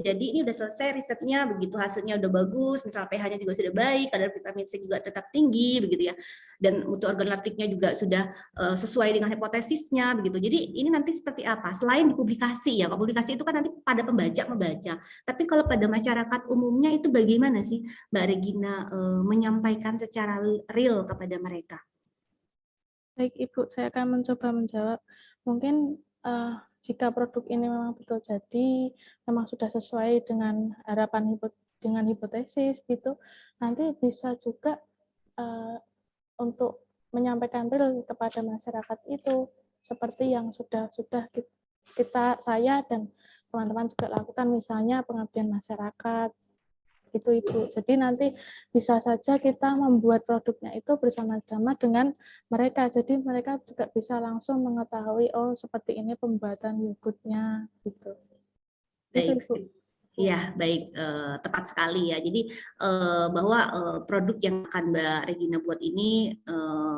udah selesai risetnya begitu, hasilnya udah bagus, misal pH-nya juga sudah baik, kadar vitamin C juga tetap tinggi begitu ya. Dan mutu organoleptiknya juga sudah sesuai dengan hipotesisnya begitu. Jadi ini nanti seperti apa? Selain dipublikasi ya, kalau publikasi itu kan nanti pada pembaca membaca. Tapi kalau pada masyarakat umumnya itu bagaimana sih Mbak Regina menyampaikan secara real kepada mereka? Baik Ibu, saya akan mencoba menjawab. Mungkin jika produk ini memang betul jadi, memang sudah sesuai dengan harapan dengan hipotesis gitu, nanti bisa juga untuk menyampaikan real kepada masyarakat itu, seperti yang sudah saya dan teman-teman juga lakukan, misalnya pengabdian masyarakat. Itu Ibu. Jadi nanti bisa saja kita membuat produknya itu bersama-sama dengan mereka. Jadi mereka juga bisa langsung mengetahui, oh seperti ini pembuatan yogurtnya gitu. Baik, Itu, Ibu. iya baik, tepat sekali ya. Jadi bahwa produk yang akan Mbak Regina buat ini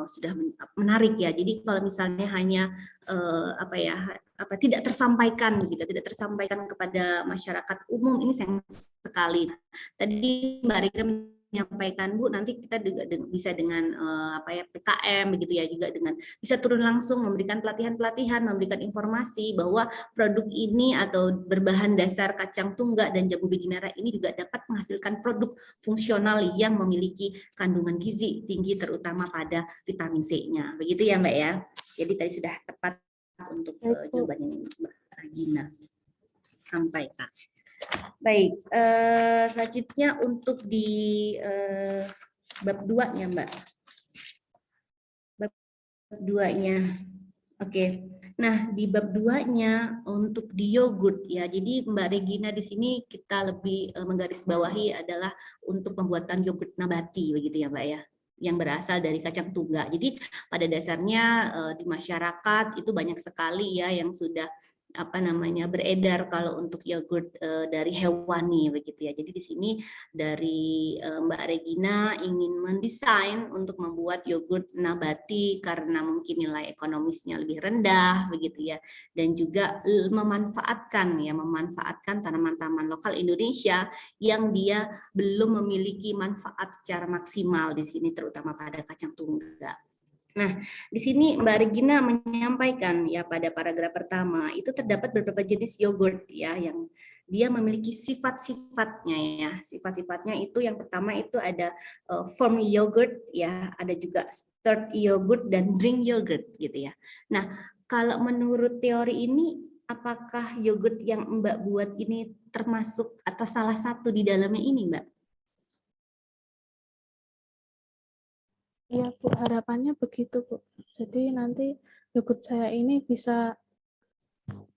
sudah menarik ya. Jadi kalau misalnya hanya tidak tersampaikan gitu, tidak tersampaikan kepada masyarakat umum, ini sayang sekali. Tadi Mbak Regina menyampaikan, Bu, nanti kita juga bisa dengan PKM begitu ya, juga dengan bisa turun langsung memberikan pelatihan-pelatihan, memberikan informasi bahwa produk ini atau berbahan dasar kacang tunggak dan jambu biji merah ini juga dapat menghasilkan produk fungsional yang memiliki kandungan gizi tinggi, terutama pada vitamin C-nya. Begitu ya Mbak ya. Jadi tadi sudah tepat untuk jawabannya Mbak Regina sampaikan. Baik, selanjutnya untuk di bab 2-nya Mbak. Bab 2-nya. Oke. Nah, di bab 2-nya untuk di yogurt ya. Jadi Mbak Regina di sini kita lebih menggarisbawahi adalah untuk pembuatan yogurt nabati begitu ya Mbak ya, yang berasal dari kacang tunggak. Jadi pada dasarnya di masyarakat itu banyak sekali ya yang sudah beredar kalau untuk yogurt dari hewani begitu ya. Jadi di sini dari Mbak Regina ingin mendesain untuk membuat yogurt nabati karena mungkin nilai ekonomisnya lebih rendah begitu ya, dan juga memanfaatkan tanaman-tanaman lokal Indonesia yang dia belum memiliki manfaat secara maksimal di sini, terutama pada kacang tunggak. Nah, di sini Mbak Regina menyampaikan ya pada paragraf pertama itu terdapat beberapa jenis yogurt ya yang dia memiliki sifat-sifatnya ya. Sifat-sifatnya itu yang pertama itu ada form yogurt ya, ada juga stirred yogurt dan drink yogurt gitu ya. Nah, kalau menurut teori ini apakah yogurt yang Mbak buat ini termasuk atau salah satu di dalamnya ini, Mbak? Iya Bu, harapannya begitu Bu. Jadi nanti yogurt saya ini bisa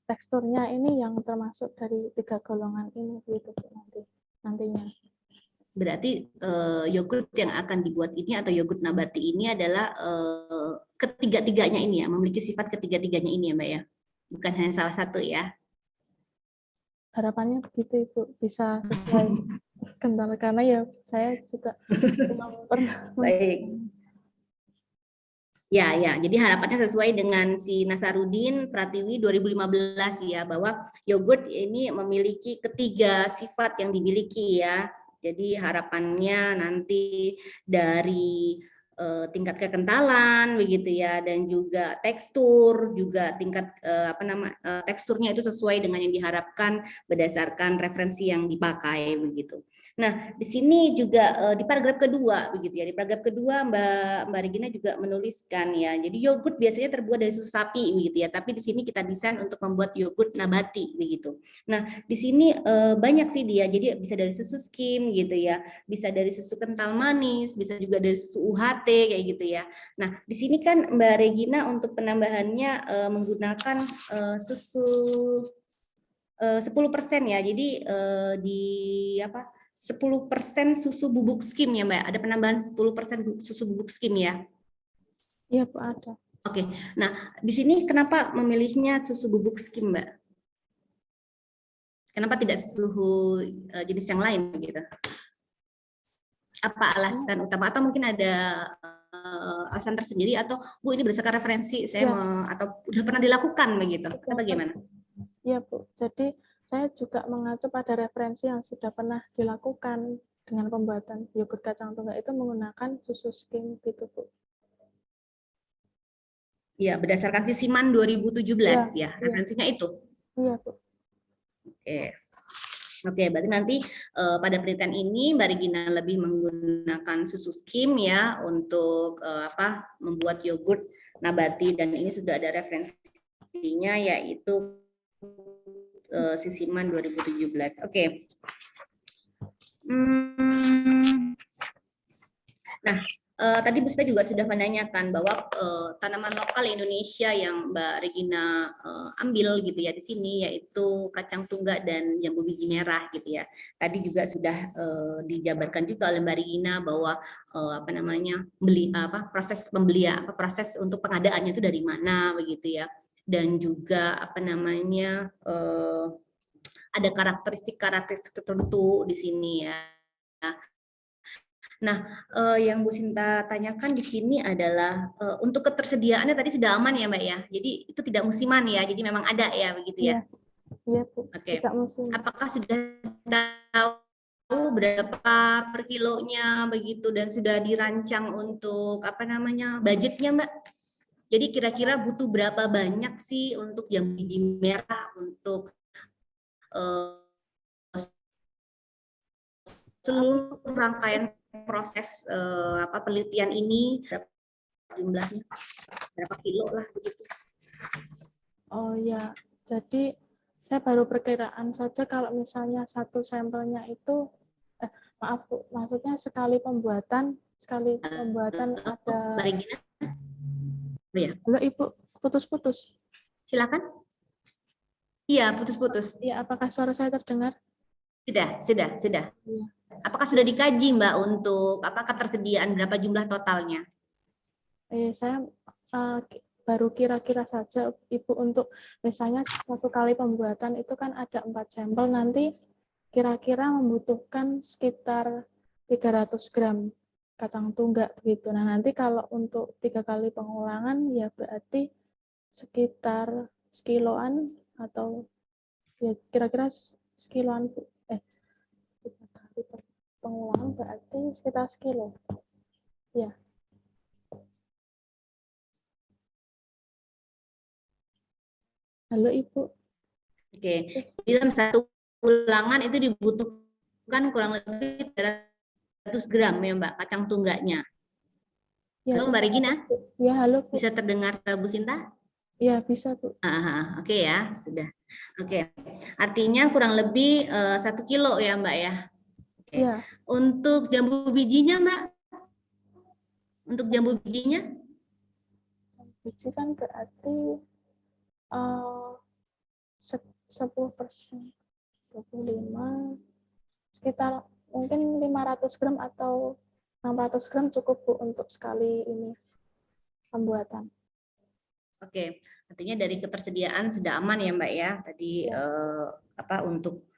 teksturnya ini yang termasuk dari 3 golongan ini gitu Bu nantinya. Berarti yogurt yang akan dibuat ini atau yogurt nabati ini adalah ketiga-tiganya ini ya, memiliki sifat ketiga-tiganya ini ya Mbak ya, bukan hanya salah satu ya. Harapannya begitu Ibu, bisa sesuai kental karena ya saya juga belum pernah. Baik. Ya, jadi harapannya sesuai dengan si Nasarudin Pratiwi 2015 ya, bahwa yogurt ini memiliki ketiga sifat yang dimiliki ya. Jadi harapannya nanti dari tingkat kekentalan begitu ya, dan juga tekstur, juga tingkat teksturnya itu sesuai dengan yang diharapkan berdasarkan referensi yang dipakai begitu. Nah, di sini juga di paragraf kedua begitu ya. Di paragraf kedua Mbak Regina juga menuliskan ya. Jadi yogurt biasanya terbuat dari susu sapi begitu ya, tapi di sini kita desain untuk membuat yogurt nabati begitu. Nah, di sini banyak sih dia. Jadi bisa dari susu skim gitu ya, bisa dari susu kental manis, bisa juga dari susu UHT kayak gitu ya. Nah, di sini kan Mbak Regina untuk penambahannya menggunakan susu 10% ya. Jadi di 10% susu bubuk skim ya Mbak. Ada penambahan 10% susu bubuk skim ya. Iya Bu, ada. Oke. Nah, di sini kenapa memilihnya susu bubuk skim Mbak? Kenapa tidak susu jenis yang lain gitu? Apa alasan utama atau mungkin ada alasan tersendiri, atau Bu ini berdasarkan referensi saya atau udah pernah dilakukan begitu? Atau bagaimana? Iya Bu. Jadi saya juga mengacu pada referensi yang sudah pernah dilakukan dengan pembuatan yogurt kacang tunggak itu menggunakan susu skim gitu Bu. Ya, berdasarkan Sisiman 2017 ya, referensinya itu. Iya Bu. Oke, berarti nanti pada penelitian ini Mbak Regina lebih menggunakan susu skim ya untuk membuat yogurt nabati, dan ini sudah ada referensinya yaitu Sisiman 2017. Oke. Nah, tadi Bu Sita juga sudah menanyakan bahwa tanaman lokal Indonesia yang Mbak Regina ambil gitu ya di sini yaitu kacang tunggak dan jambu biji merah gitu ya. Tadi juga sudah dijabarkan juga oleh Mbak Regina bahwa proses pembelian, proses untuk pengadaannya itu dari mana begitu ya. Dan juga ada karakteristik tertentu di sini ya. Nah, yang Bu Sinta tanyakan di sini adalah untuk ketersediaannya tadi sudah aman ya Mbak ya. Jadi itu tidak musiman ya. Jadi memang ada ya begitu ya. Iya Bu. Oke. Tidak musiman. Apakah sudah tahu berapa per kilonya begitu dan sudah dirancang untuk budgetnya Mbak? Jadi kira-kira butuh berapa banyak sih untuk jambu biji merah untuk seluruh rangkaian proses penelitian ini, jumlahnya berapa kilo lah begitu? Oh ya, jadi saya baru perkiraan saja kalau misalnya satu sampelnya itu, maaf Bu, maksudnya sekali pembuatan ada. Mbak Regina? Ya. Halo Ibu, putus-putus. Silakan. Iya, putus-putus. Iya, apakah suara saya terdengar? Sudah. Iya. Apakah sudah dikaji Mbak untuk ketersediaan berapa jumlah totalnya? Saya baru kira-kira saja Ibu, untuk misalnya satu kali pembuatan itu kan ada 4 sampel, nanti kira-kira membutuhkan sekitar 300 gram kacang tunggak begitu. Nah, nanti kalau untuk 3 kali pengulangan ya berarti sekitar sekiloan atau ya kira-kira sekiloan Bu. 3 kali pengulangan berarti sekitar sekilo. Ya. Halo Ibu. Oke. Di dalam satu ulangan itu dibutuhkan kurang lebih 300 gram ya Mbak kacang tunggaknya. Ya, halo Mbak Regina? Ya, halo Bu. Bisa terdengar Bu Sinta? Ya, bisa Bu. Oke ya, sudah. Oke. Artinya kurang lebih 1 kilo ya Mbak ya? Oke. Ya. Untuk jambu bijinya Mbak? Untuk jambu bijinya? Biji kan berarti 10%, 25, sekitar mungkin 500 gram atau 600 gram cukup Bu untuk sekali ini pembuatan. Oke, artinya dari ketersediaan sudah aman ya Mbak ya. Tadi untuk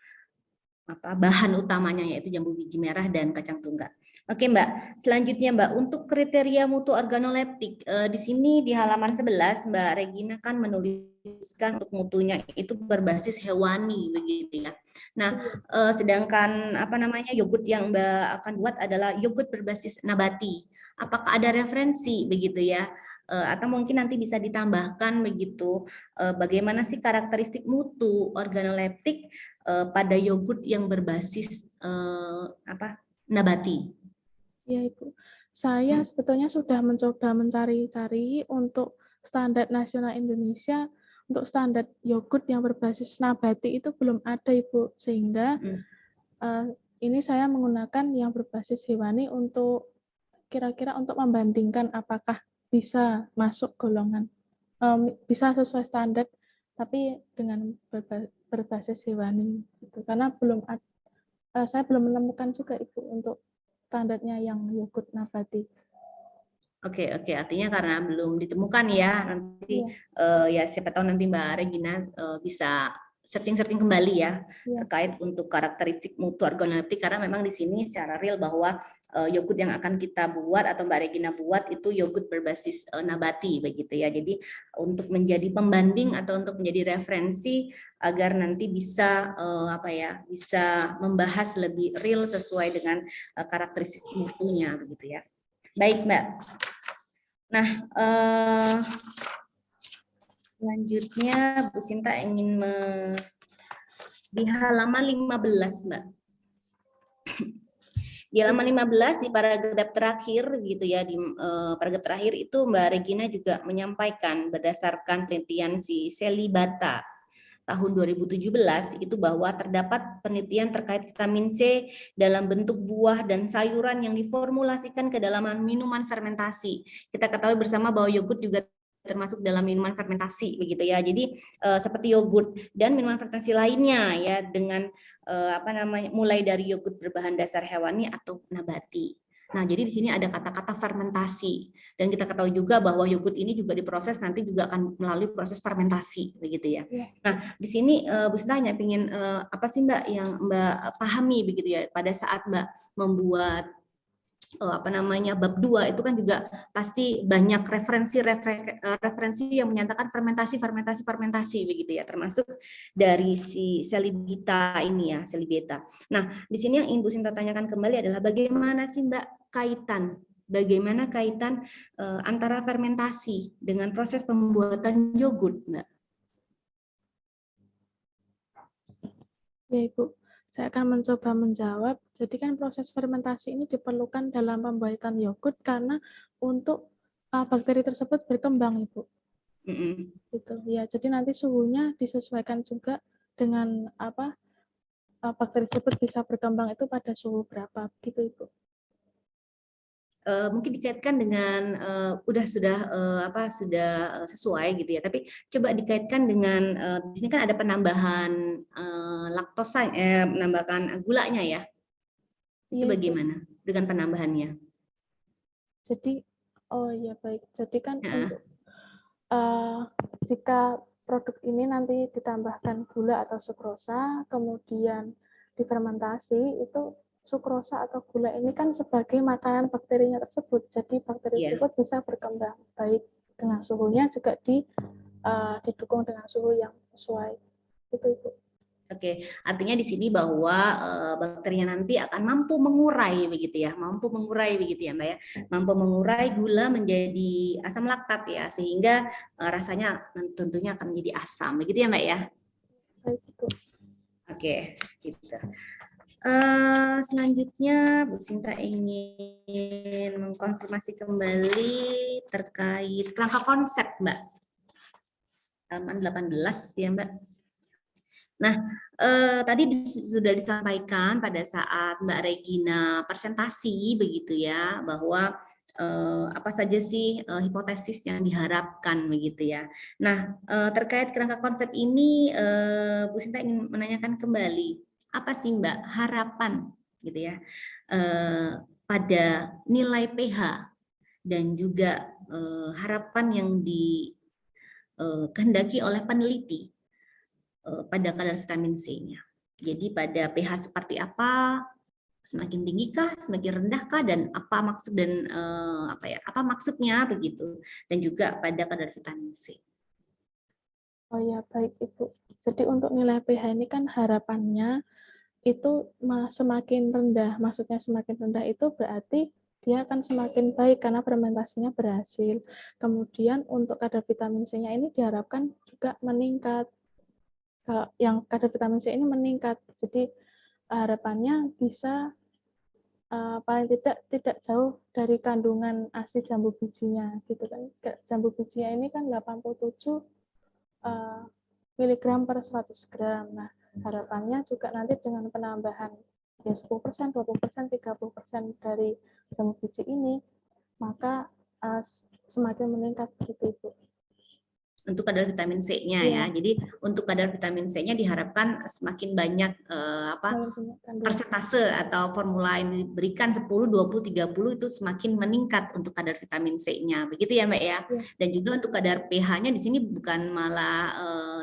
bahan utamanya yaitu jambu biji merah dan kacang tunggak. Oke Mbak, selanjutnya Mbak, untuk kriteria mutu organoleptik, di sini di halaman 11 Mbak Regina kan menuliskan untuk mutunya itu berbasis hewani begitu ya. Nah, sedangkan yogurt yang Mbak akan buat adalah yogurt berbasis nabati. Apakah ada referensi begitu ya? Atau mungkin nanti bisa ditambahkan begitu, bagaimana sih karakteristik mutu organoleptik pada yogurt yang berbasis nabati? Ya Ibu, saya sebetulnya sudah mencoba mencari-cari untuk standar nasional Indonesia, untuk standar yogurt yang berbasis nabati itu belum ada Ibu, sehingga ini saya menggunakan yang berbasis hewani untuk kira-kira untuk membandingkan apakah bisa masuk golongan, bisa sesuai standar, tapi dengan berbasis hewani, gitu. Karena saya belum menemukan juga Ibu untuk standarnya yang yogurt nabati. Oke, artinya karena belum ditemukan ya, nanti ya siapa tahu nanti Mbak Regina bisa searching kembali ya terkait untuk karakteristik mutu organoleptik, karena memang di sini secara real bahwa yogurt yang akan kita buat atau Mbak Regina buat itu yogurt berbasis nabati begitu ya. Jadi untuk menjadi pembanding atau untuk menjadi referensi agar nanti bisa bisa membahas lebih real sesuai dengan karakteristik mutunya begitu ya. Baik Mbak. Nah, selanjutnya Bu Sinta ingin di halaman 15 Mbak. Di halaman 15 di paragraf terakhir gitu ya, di paragraf terakhir itu Mbak Regina juga menyampaikan berdasarkan penelitian si Selibata tahun 2017 itu bahwa terdapat penelitian terkait vitamin C dalam bentuk buah dan sayuran yang diformulasikan ke dalam minuman fermentasi. Kita ketahui bersama bahwa yogurt juga termasuk dalam minuman fermentasi begitu ya. Jadi seperti yogurt dan minuman fermentasi lainnya ya dengan mulai dari yogurt berbahan dasar hewani atau nabati. Nah, jadi di sini ada kata-kata fermentasi dan kita ketahui juga bahwa yogurt ini juga diproses nanti juga akan melalui proses fermentasi begitu ya. Nah, di sini Bu Sinta hanya ingin apa sih Mbak yang Mbak pahami begitu ya pada saat Mbak membuat bab 2 itu kan juga pasti banyak referensi yang menyatakan fermentasi begitu ya, termasuk dari si Selibata ini ya, Selibata. Nah, di sini yang Ibu Sinta tanyakan kembali adalah bagaimana sih Mbak bagaimana kaitan antara fermentasi dengan proses pembuatan yogurt, Mbak? Ya, Ibu. Saya akan mencoba menjawab. Jadi kan proses fermentasi ini diperlukan dalam pembuatan yogurt karena untuk bakteri tersebut berkembang, Ibu. Gitu. Ya, jadi nanti suhunya disesuaikan juga dengan bakteri tersebut bisa berkembang itu pada suhu berapa, gitu Ibu. Mungkin dikaitkan dengan sudah sesuai gitu ya, tapi coba dikaitkan dengan di sini kan ada penambahan laktosa, menambahkan gulanya ya, itu bagaimana dengan penambahannya? Jadi baik, jadi kan untuk jika produk ini nanti ditambahkan gula atau sukrosa kemudian difermentasi, itu sukrosa atau gula ini kan sebagai makanan bakterinya tersebut. Jadi bakteri tersebut bisa berkembang baik dengan suhunya juga didukung dengan suhu yang sesuai. Itu Ibu. Oke, artinya di sini bahwa bakterinya nanti akan mampu mengurai begitu ya, Mbak ya, mampu mengurai gula menjadi asam laktat ya, sehingga rasanya tentunya akan menjadi asam begitu ya Mbak ya. Baik, Ibu. Oke, gitu. Selanjutnya Bu Sinta ingin mengkonfirmasi kembali terkait kerangka konsep Mbak. Halaman 18 ya Mbak. Nah, tadi sudah disampaikan pada saat Mbak Regina presentasi begitu ya, bahwa apa saja sih hipotesis yang diharapkan begitu ya. Nah, terkait kerangka konsep ini Bu Sinta ingin menanyakan kembali, apa sih Mbak harapan gitu ya pada nilai pH dan juga harapan yang dikehendaki oleh peneliti pada kadar vitamin C-nya. Jadi pada pH seperti apa, semakin tinggi kah, semakin rendah kah, dan apa maksud dan apa maksudnya begitu, dan juga pada kadar vitamin C. Oh ya, baik Ibu. Jadi untuk nilai pH ini kan harapannya itu semakin rendah, maksudnya semakin rendah itu berarti dia akan semakin baik karena fermentasinya berhasil. Kemudian untuk kadar vitamin C-nya ini diharapkan juga meningkat. Yang kadar vitamin C ini meningkat. Jadi harapannya bisa paling tidak jauh dari kandungan ASI jambu bijinya gitu kan. Jambu bijinya ini kan 87 miligram per 100 gram. Nah, harapannya juga nanti dengan penambahan ya 10%, 20%, 30% dari jambu biji ini, maka semakin meningkat begitu Ibu. Untuk kadar vitamin C-nya ya. Jadi untuk kadar vitamin C-nya diharapkan semakin banyak persentase atau formula yang diberikan 10, 20, 30 itu semakin meningkat untuk kadar vitamin C-nya. Begitu ya Mbak ya. Dan juga untuk kadar pH-nya di sini bukan malah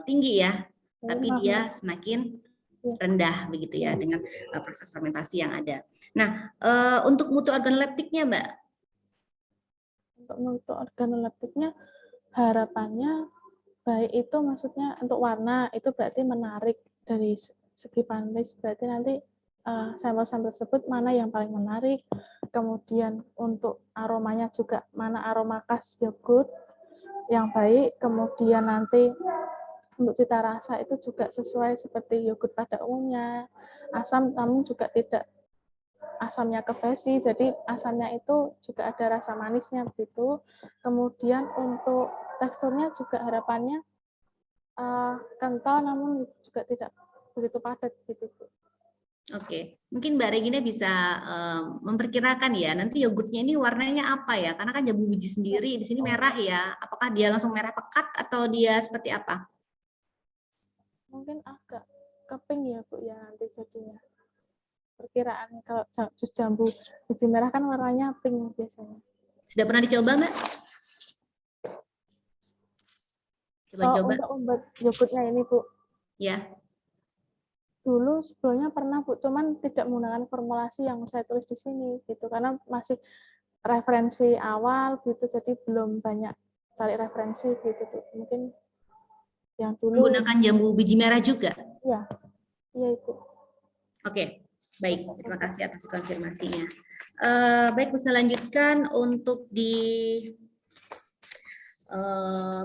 tinggi ya, tapi dia semakin rendah begitu ya dengan proses fermentasi yang ada. Nah, untuk mutu organoleptiknya Mbak? Untuk mutu organoleptiknya harapannya baik itu maksudnya untuk warna itu berarti menarik dari segi panis, berarti nanti sampel-sampel tersebut mana yang paling menarik, kemudian untuk aromanya juga mana aroma khas yogurt yang baik, kemudian nanti untuk cita rasa itu juga sesuai seperti yogurt pada umumnya, asam namun juga tidak asamnya ke besi, jadi asamnya itu juga ada rasa manisnya begitu. Kemudian untuk teksturnya juga harapannya kental namun juga tidak begitu padat gitu Bu. Oke, mungkin Mbak Regina bisa memperkirakan ya, nanti yogurtnya ini warnanya apa ya? Karena kan jambu biji sendiri di sini merah ya. Apakah dia langsung merah pekat atau dia seperti apa? Mungkin agak ke pink ya Bu ya nanti jadinya. Perkiraannya kalau jus jambu biji merah kan warnanya pink biasanya. Sudah pernah dicoba Mbak? Coba-coba. Untuk membuat yogurtnya ini Bu, Ya. dulu sebelumnya pernah Bu, cuman tidak menggunakan formulasi yang saya tulis di sini gitu, karena masih referensi awal gitu, jadi belum banyak cari referensi gitu Bu. Mungkin yang dulu Menggunakan jambu biji merah juga? ya, iya Ibu. Oke, baik. Terima kasih atas konfirmasinya. Baik, bisa lanjutkan untuk di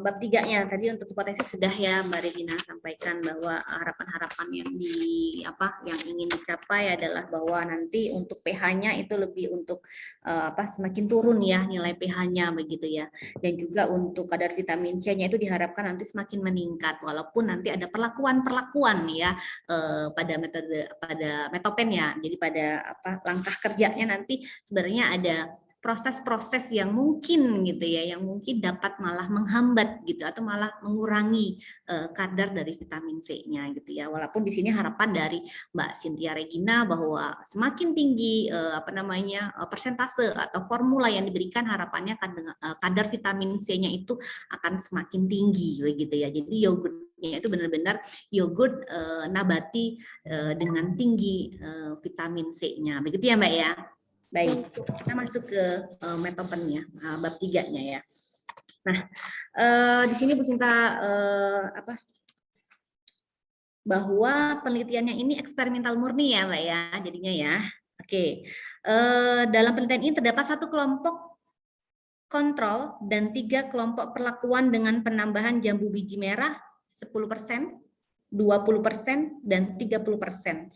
bab 3-nya. Tadi untuk hipotesis sudah ya Mbak Regina sampaikan bahwa harapan-harapan yang ingin dicapai adalah bahwa nanti untuk pH-nya itu lebih untuk semakin turun ya nilai pH-nya begitu ya. Dan juga untuk kadar vitamin C-nya itu diharapkan nanti semakin meningkat walaupun nanti ada perlakuan ya pada metopen ya. Jadi pada langkah kerjanya nanti sebenarnya ada proses-proses yang mungkin gitu ya, yang mungkin dapat malah menghambat gitu atau malah mengurangi kadar dari vitamin C-nya gitu ya. Walaupun di sini harapan dari Mbak Cynthia Regina bahwa semakin tinggi persentase atau formula yang diberikan harapannya kadar vitamin C-nya itu akan semakin tinggi begitu ya. Jadi yogurtnya itu benar-benar yogurt nabati dengan tinggi vitamin C-nya. Begitu ya Mbak ya. Baik, kita masuk ke metopennya, bab 3-nya ya. Nah, di sini Bu Sinta bahwa penelitiannya ini eksperimental murni ya Mbak ya, jadinya ya. Oke, dalam penelitian ini terdapat 1 kelompok kontrol dan 3 kelompok perlakuan dengan penambahan jambu biji merah 10%, 20%, dan 30%.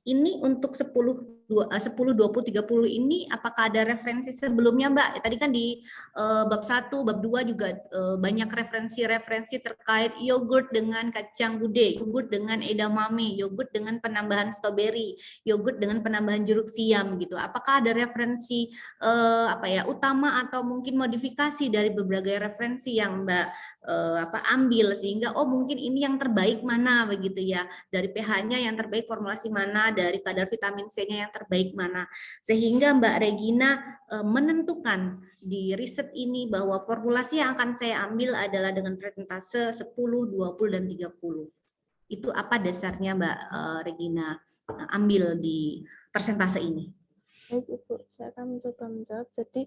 Ini untuk 10, 20, 30 ini apakah ada referensi sebelumnya Mbak? Tadi kan di bab 1, bab 2 juga banyak referensi-referensi terkait yogurt dengan kacang gude, yogurt dengan edamame, yogurt dengan penambahan stroberi, yogurt dengan penambahan jeruk siam gitu. Apakah ada referensi utama atau mungkin modifikasi dari berbagai referensi yang Mbak ambil sehingga mungkin ini yang terbaik mana begitu ya, dari pH-nya yang terbaik formulasi mana, dari kadar vitamin C-nya yang terbaik mana, sehingga Mbak Regina menentukan di riset ini bahwa formulasi yang akan saya ambil adalah dengan persentase 10, 20, dan 30. Itu apa dasarnya Mbak Regina ambil di persentase ini? Baik Ibu, saya akan mencoba menjawab. Jadi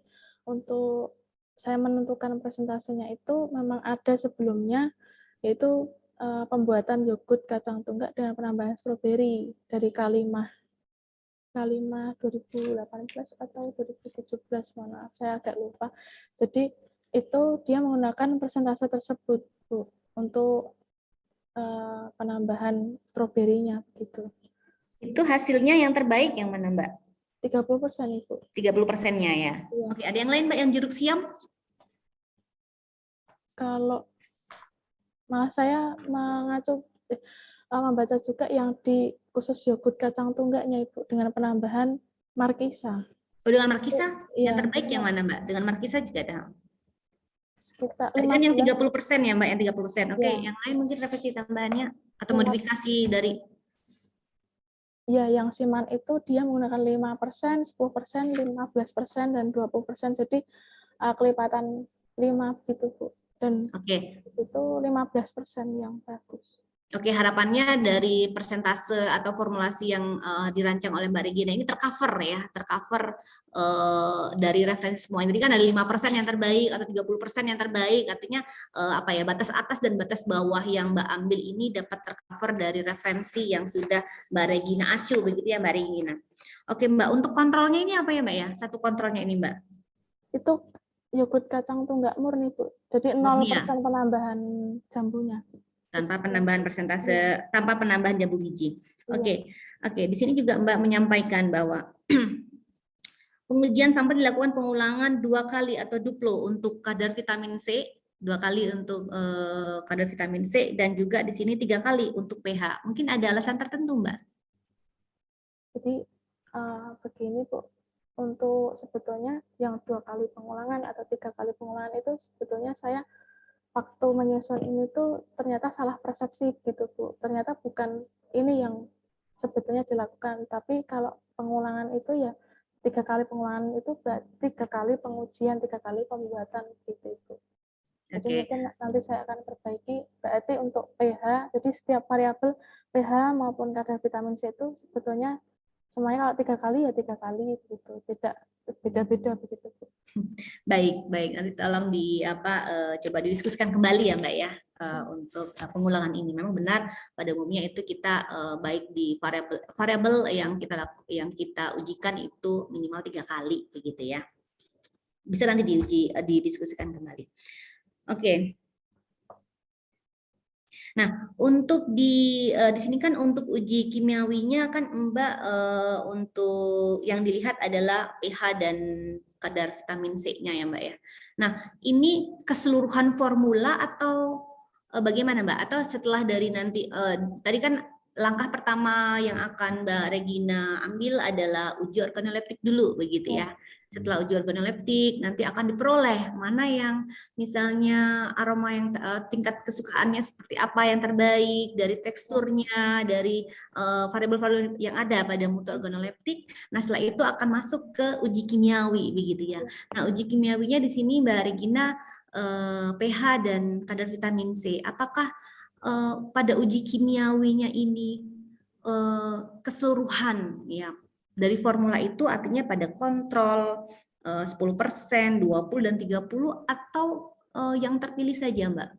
untuk saya menentukan presentasenya itu memang ada sebelumnya, yaitu pembuatan yogurt kacang tunggak dengan penambahan stroberi dari Kalimah 2018 atau 2017, mohon maaf, saya agak lupa. Jadi itu dia menggunakan persentase tersebut Bu, untuk penambahan stroberinya begitu. Itu hasilnya yang terbaik yang mana Mbak? 30% Ibu. 30%-nya ya. Iya. Oke, ada yang lain Mbak yang jeruk siam? Kalau malah saya membaca juga yang di khusus yogurt kacang tunggaknya Ibu dengan penambahan markisa. Dengan markisa? Yang terbaik yang mana Mbak? Dengan markisa juga ada. Sekitar Tadi kan yang 30% ya Mbak, yang 30%. Oke, ya. yang lain mungkin revisi tambahannya atau modifikasi dari? Ya, yang siman itu dia menggunakan 5%, 10%, 15%, dan 20%. Jadi kelipatan 5 gitu Bu. Dan di situ 15% yang bagus. Oke, harapannya dari persentase atau formulasi yang dirancang oleh Mbak Regina ini tercover ya, tercover dari referensi semua. Jadi kan ada 5% yang terbaik atau 30% yang terbaik, artinya batas atas dan batas bawah yang Mbak ambil ini dapat tercover dari referensi yang sudah Mbak Regina acu, begitu ya Mbak Regina. Oke Mbak, untuk kontrolnya ini apa ya Mbak ya? Satu kontrolnya ini Mbak. Itu yogurt kacang tunggak murni Bu. Jadi 0% penambahan jambunya. Tanpa penambahan persentase, tanpa penambahan jambu biji. Oke. Oke, di sini juga Mbak menyampaikan bahwa pengujian sampel dilakukan pengulangan 2 kali atau duplo untuk kadar vitamin C, 2 kali untuk kadar vitamin C, dan juga di sini 3 kali untuk pH. Mungkin ada alasan tertentu, Mbak? Jadi begini Bu, untuk sebetulnya yang 2 kali pengulangan atau 3 kali pengulangan itu sebetulnya saya waktu menyusun ini tuh ternyata salah persepsi gitu Bu. Ternyata bukan ini yang sebetulnya dilakukan, tapi kalau pengulangan itu ya 3 kali pengulangan itu berarti 3 kali pengujian, 3 kali pembuatan gitu Ibu. Jadi mungkin nanti saya akan perbaiki, berarti untuk pH, jadi setiap variabel pH maupun kadar vitamin C itu sebetulnya semuanya kalau 3 kali ya 3 kali gitu, tidak beda-beda begitu. Baik, nanti tolong coba didiskusikan kembali ya Mbak ya untuk pengulangan ini. Memang benar pada umumnya itu kita baik di variabel yang kita ujikan itu minimal 3 kali begitu ya. Bisa nanti didiskusikan kembali. Oke. Nah, untuk di sini kan untuk uji kimiawinya kan Mbak untuk yang dilihat adalah pH dan kadar vitamin C-nya ya Mbak ya. Nah, ini keseluruhan formula atau bagaimana Mbak? Atau setelah dari nanti tadi kan langkah pertama yang akan Mbak Regina ambil adalah uji organoleptik dulu begitu ya. Setelah uji organoleptik nanti akan diperoleh mana yang misalnya aroma yang tingkat kesukaannya seperti apa yang terbaik, dari teksturnya, dari variabel-variabel yang ada pada mutu organoleptik. Nah, setelah itu akan masuk ke uji kimiawi begitu ya. Nah, uji kimiawinya di sini Mbak Regina pH dan kadar vitamin C. Apakah pada uji kimiawinya ini keseluruhan ya dari formula itu artinya pada kontrol 10%, 20 dan 30 atau yang terpilih saja, Mbak?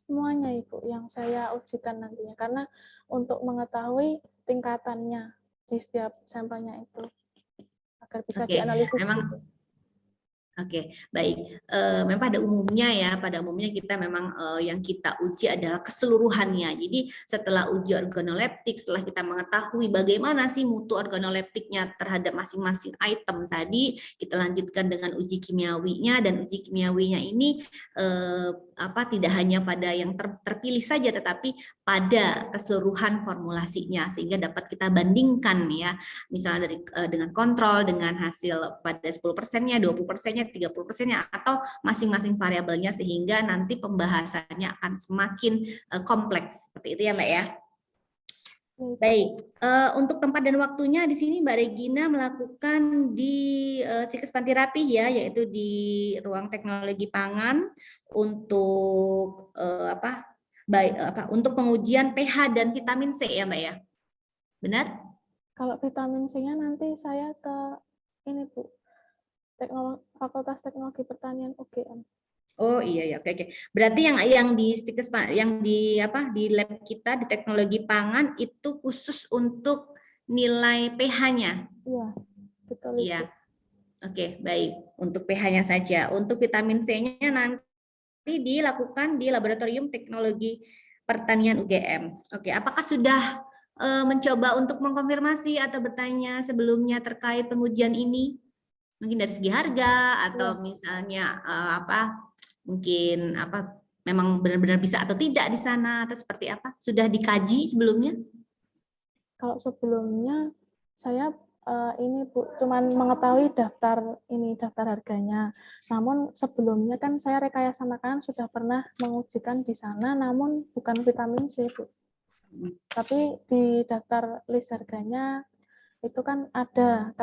Semuanya Ibu yang saya ujikan nantinya, karena untuk mengetahui tingkatannya di setiap sampelnya itu agar bisa dianalisis gitu. Oke, baik. Memang pada umumnya kita memang yang kita uji adalah keseluruhannya. Jadi setelah uji organoleptik, setelah kita mengetahui bagaimana sih mutu organoleptiknya terhadap masing-masing item tadi, kita lanjutkan dengan uji kimiawinya, dan uji kimiawinya ini tidak hanya pada yang terpilih saja, tetapi pada keseluruhan formulasinya sehingga dapat kita bandingkan ya, misalnya dengan kontrol dengan hasil pada 10%-nya, 20%-nya, 30%-nya atau masing-masing variabelnya sehingga nanti pembahasannya akan semakin kompleks seperti itu ya Mbak ya. Baik, untuk tempat dan waktunya di sini Mbak Regina melakukan di Sikus Pantirapi ya, yaitu di ruang teknologi pangan untuk untuk pengujian pH dan vitamin C ya Mbak ya. Benar? Kalau vitamin C-nya nanti saya ke ini Bu, Fakultas Teknologi Pertanian UGM. Oh iya, oke. Berarti yang di Stikes yang di lab kita di teknologi pangan itu khusus untuk nilai pH-nya. Iya, betul. Iya. Oke, baik. Untuk pH-nya saja. Untuk vitamin C-nya nanti dilakukan di Laboratorium Teknologi Pertanian UGM. Oke, apakah sudah mencoba untuk mengkonfirmasi atau bertanya sebelumnya terkait pengujian ini? Mungkin dari segi harga atau misalnya mungkin memang benar-benar bisa atau tidak di sana atau seperti apa? Sudah dikaji sebelumnya? Kalau sebelumnya saya ini Bu, cuman mengetahui daftar harganya. Namun sebelumnya kan saya rekayasa makanan sudah pernah mengujikan di sana, namun bukan vitamin C Bu. Tapi di daftar list harganya itu kan ada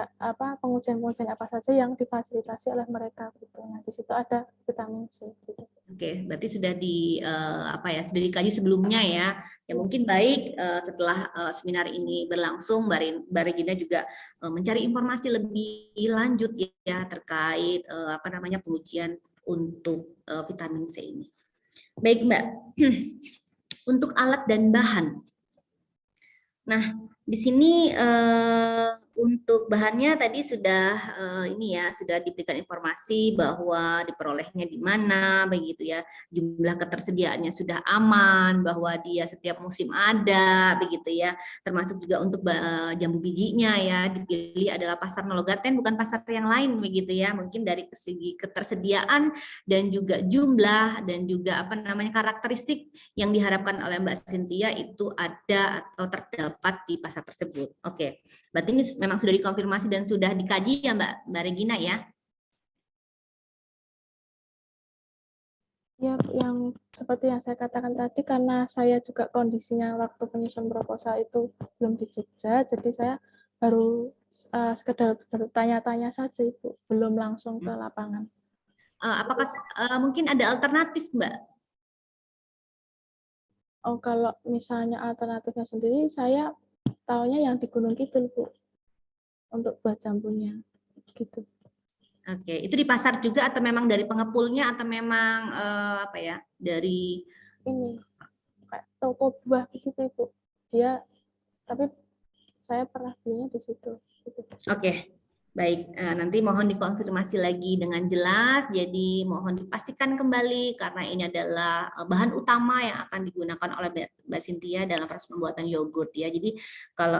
pengujian-pengujian apa saja yang difasilitasi oleh mereka gitu. Nah, di situ ada vitamin C gitu. Oke, berarti sudah sudah dikaji sebelumnya ya. Ya mungkin baik setelah seminar ini berlangsung Mbak Regina juga mencari informasi lebih lanjut ya terkait pengujian untuk vitamin C ini. Baik, Mbak. Untuk alat dan bahan. Nah, di sini untuk bahannya tadi sudah ini ya, sudah diberikan informasi bahwa diperolehnya di mana begitu ya, jumlah ketersediaannya sudah aman, bahwa dia setiap musim ada begitu ya, termasuk juga untuk jambu bijinya ya, dipilih adalah pasar Nologaten bukan pasar yang lain begitu ya, mungkin dari segi ketersediaan dan juga jumlah dan juga apa namanya karakteristik yang diharapkan oleh Mbak Cynthia itu ada atau terdapat di pasar tersebut. Oke. Berarti ini memang sudah dikonfirmasi dan sudah dikaji ya Mbak Regina ya? Ya, yang seperti yang saya katakan tadi, karena saya juga kondisinya waktu penyusun proposal itu belum di Jogja, jadi saya baru sekedar bertanya-tanya saja, Ibu, belum langsung ke lapangan. Apakah mungkin ada alternatif, Mbak? Oh, kalau misalnya alternatifnya sendiri, saya taunya yang di Gunung Kidul, Bu, untuk buat jambunya, gitu. Oke, itu di pasar juga atau memang dari pengepulnya atau memang apa ya dari ini kayak toko buah begitu, Ibu. Dia, tapi saya pernah belinya di situ. Gitu. Oke, baik. Nanti mohon dikonfirmasi lagi dengan jelas. Jadi mohon dipastikan kembali karena ini adalah bahan utama yang akan digunakan oleh Mbak Cynthia dalam proses pembuatan yogurt ya. Jadi kalau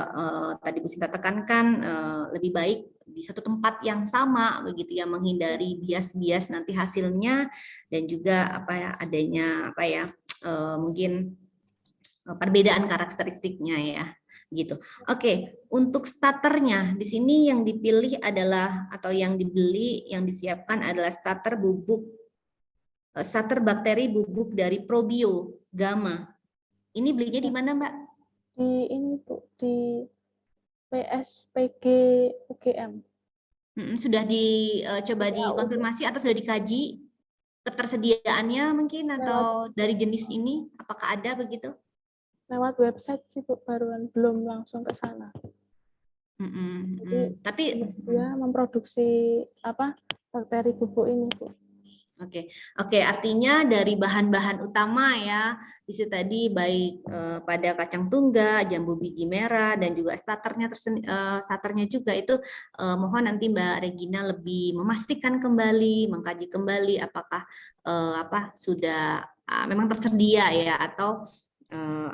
tadi Bu Sinta tekankan lebih baik di satu tempat yang sama begitu ya, menghindari bias-bias nanti hasilnya dan juga apa ya adanya apa ya mungkin perbedaan karakteristiknya ya gitu. Oke, untuk starternya di sini yang dipilih adalah atau yang dibeli yang disiapkan adalah starter bakteri bubuk dari Probio Gamma. Ini belinya di mana, Mbak? Di ini, Bu, di PSPG UGM. Sudah coba dikonfirmasi atau sudah dikaji ketersediaannya mungkin atau dari jenis ini apakah ada begitu? Lewat website sih, Bu, baruan belum langsung ke sana. Tapi dia memproduksi apa bakteri bubuk ini, Bu. Oke, artinya dari bahan-bahan utama ya, di situ tadi baik pada kacang tunggal, jambu biji merah dan juga starternya juga itu mohon nanti Mbak Regina lebih memastikan kembali, mengkaji kembali apakah apa sudah memang tersedia ya atau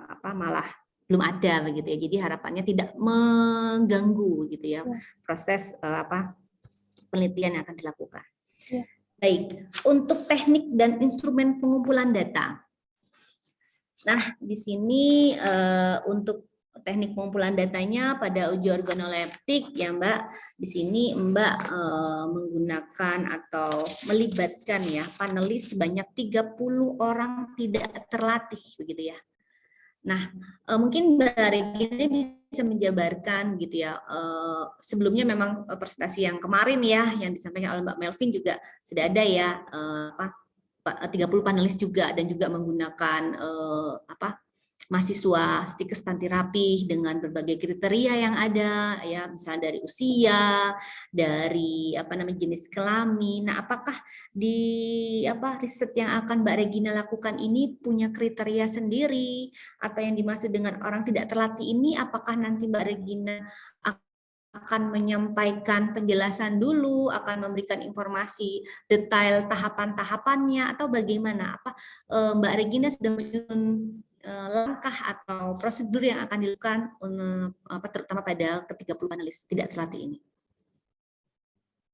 apa malah belum ada begitu ya. Jadi harapannya tidak mengganggu gitu ya proses apa penelitian yang akan dilakukan. Ya. Baik, untuk teknik dan instrumen pengumpulan data. Nah, di sini untuk teknik pengumpulan datanya pada uji organoleptik ya Mbak, di sini Mbak menggunakan atau melibatkan ya panelis sebanyak 30 orang tidak terlatih begitu ya. Nah, mungkin Mbak Regina bisa menjabarkan gitu ya. Sebelumnya memang presentasi yang kemarin ya yang disampaikan oleh Mbak Melvin juga sudah ada ya 30 panelis juga dan juga menggunakan apa mahasiswa stikes panti rapih dengan berbagai kriteria yang ada ya misalnya dari usia, dari apa namanya jenis kelamin. Nah, apakah di apa riset yang akan Mbak Regina lakukan ini punya kriteria sendiri atau yang dimaksud dengan orang tidak terlatih ini apakah nanti Mbak Regina akan menyampaikan penjelasan dulu, akan memberikan informasi detail tahapan-tahapannya atau bagaimana? Apa Mbak Regina sudah menyusun langkah atau prosedur yang akan dilakukan terutama pada ke-30 panelis tidak terlatih ini?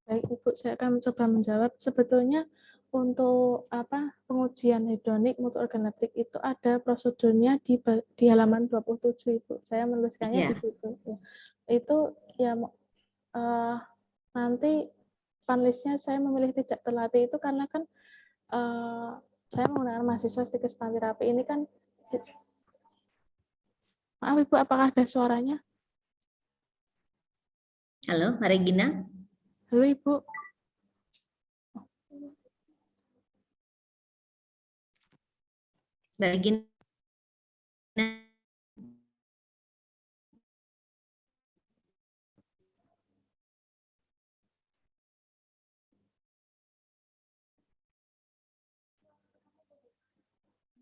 Baik, Ibu, saya akan mencoba menjawab. Sebetulnya untuk apa pengujian hedonic mutu organoleptik itu ada prosedurnya di halaman 27, Ibu. Saya menuliskannya di situ. Ya. Itu ya nanti panelisnya saya memilih tidak terlatih itu karena kan saya menggunakan mahasiswa stikes panti rapih ini kan. Maaf Ibu, apakah ada suaranya? Halo, Mbak Regina. Halo Ibu. Mbak Regina.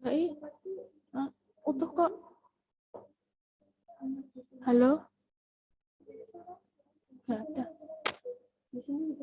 Baik, utuh kok. Halo? Nggak ada. Di sini